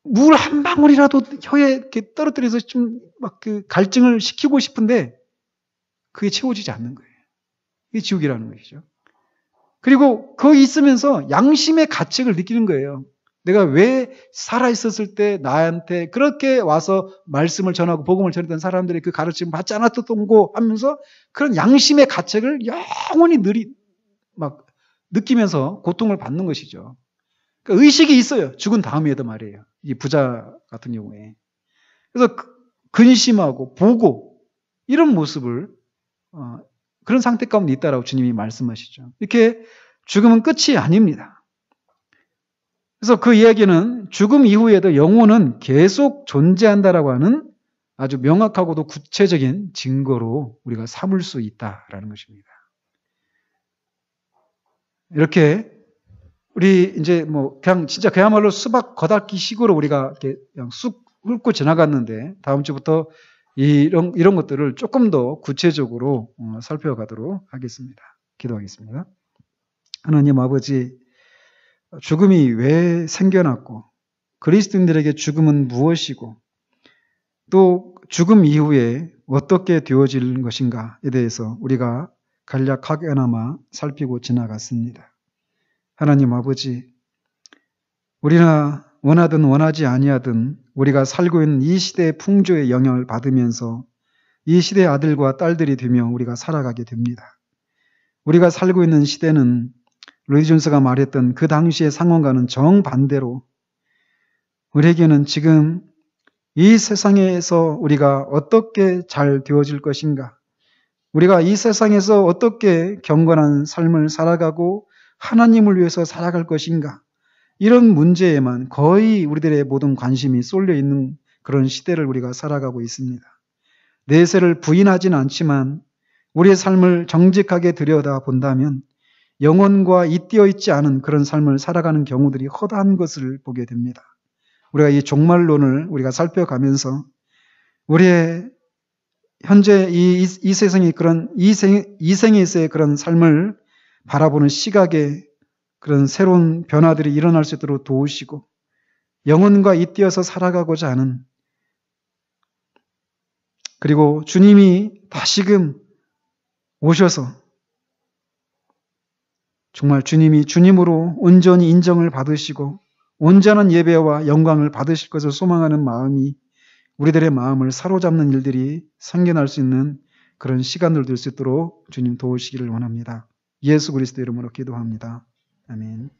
물 한 방울이라도 혀에 이렇게 떨어뜨려서 좀 막 그 갈증을 식히고 싶은데 그게 채워지지 않는 거예요. 이게 지옥이라는 것이죠. 그리고 거기 있으면서 양심의 가책을 느끼는 거예요. 내가 왜 살아있었을 때 나한테 그렇게 와서 말씀을 전하고 복음을 전했던 사람들이 그 가르침을 받지 않았던고 하면서 그런 양심의 가책을 영원히 막 느끼면서 고통을 받는 것이죠. 그러니까 의식이 있어요. 죽은 다음에도 말이에요. 이 부자 같은 경우에. 그래서 근심하고 보고 이런 모습을 그런 상태 가운데 있다라고 주님이 말씀하시죠. 이렇게 죽음은 끝이 아닙니다. 그래서 그 이야기는 죽음 이후에도 영혼은 계속 존재한다라고 하는 아주 명확하고도 구체적인 증거로 우리가 삼을 수 있다라는 것입니다. 이렇게 우리 이제 뭐 그냥 진짜 그야말로 수박 겉핥기 식으로 우리가 이렇게 그냥 쑥 훑고 지나갔는데 다음 주부터 이런 것들을 조금 더 구체적으로 살펴가도록 하겠습니다. 기도하겠습니다. 하나님 아버지, 죽음이 왜 생겨났고 그리스도인들에게 죽음은 무엇이고 또 죽음 이후에 어떻게 되어질 것인가에 대해서 우리가 간략하게나마 살피고 지나갔습니다. 하나님 아버지, 우리나 원하든 원하지 아니하든 우리가 살고 있는 이 시대의 풍조의 영향을 받으면서 이 시대의 아들과 딸들이 되며 우리가 살아가게 됩니다. 우리가 살고 있는 시대는 로이 존스가 말했던 그 당시의 상황과는 정반대로 우리에게는 지금 이 세상에서 우리가 어떻게 잘 되어질 것인가, 우리가 이 세상에서 어떻게 경건한 삶을 살아가고 하나님을 위해서 살아갈 것인가, 이런 문제에만 거의 우리들의 모든 관심이 쏠려 있는 그런 시대를 우리가 살아가고 있습니다. 내세를 부인하지는 않지만 우리의 삶을 정직하게 들여다본다면 영혼과 잇대어 있지 않은 그런 삶을 살아가는 경우들이 허다한 것을 보게 됩니다. 우리가 이 종말론을 우리가 살펴가면서 우리의 현재 이 세상의 그런 이생에서의 그런 삶을 바라보는 시각에 그런 새로운 변화들이 일어날 수 있도록 도우시고 영혼과 잇대어서 살아가고자 하는, 그리고 주님이 다시금 오셔서 정말 주님이 주님으로 온전히 인정을 받으시고 온전한 예배와 영광을 받으실 것을 소망하는 마음이 우리들의 마음을 사로잡는 일들이 생겨날 수 있는 그런 시간들 될 수 있도록 주님 도우시기를 원합니다. 예수 그리스도 이름으로 기도합니다. 아멘.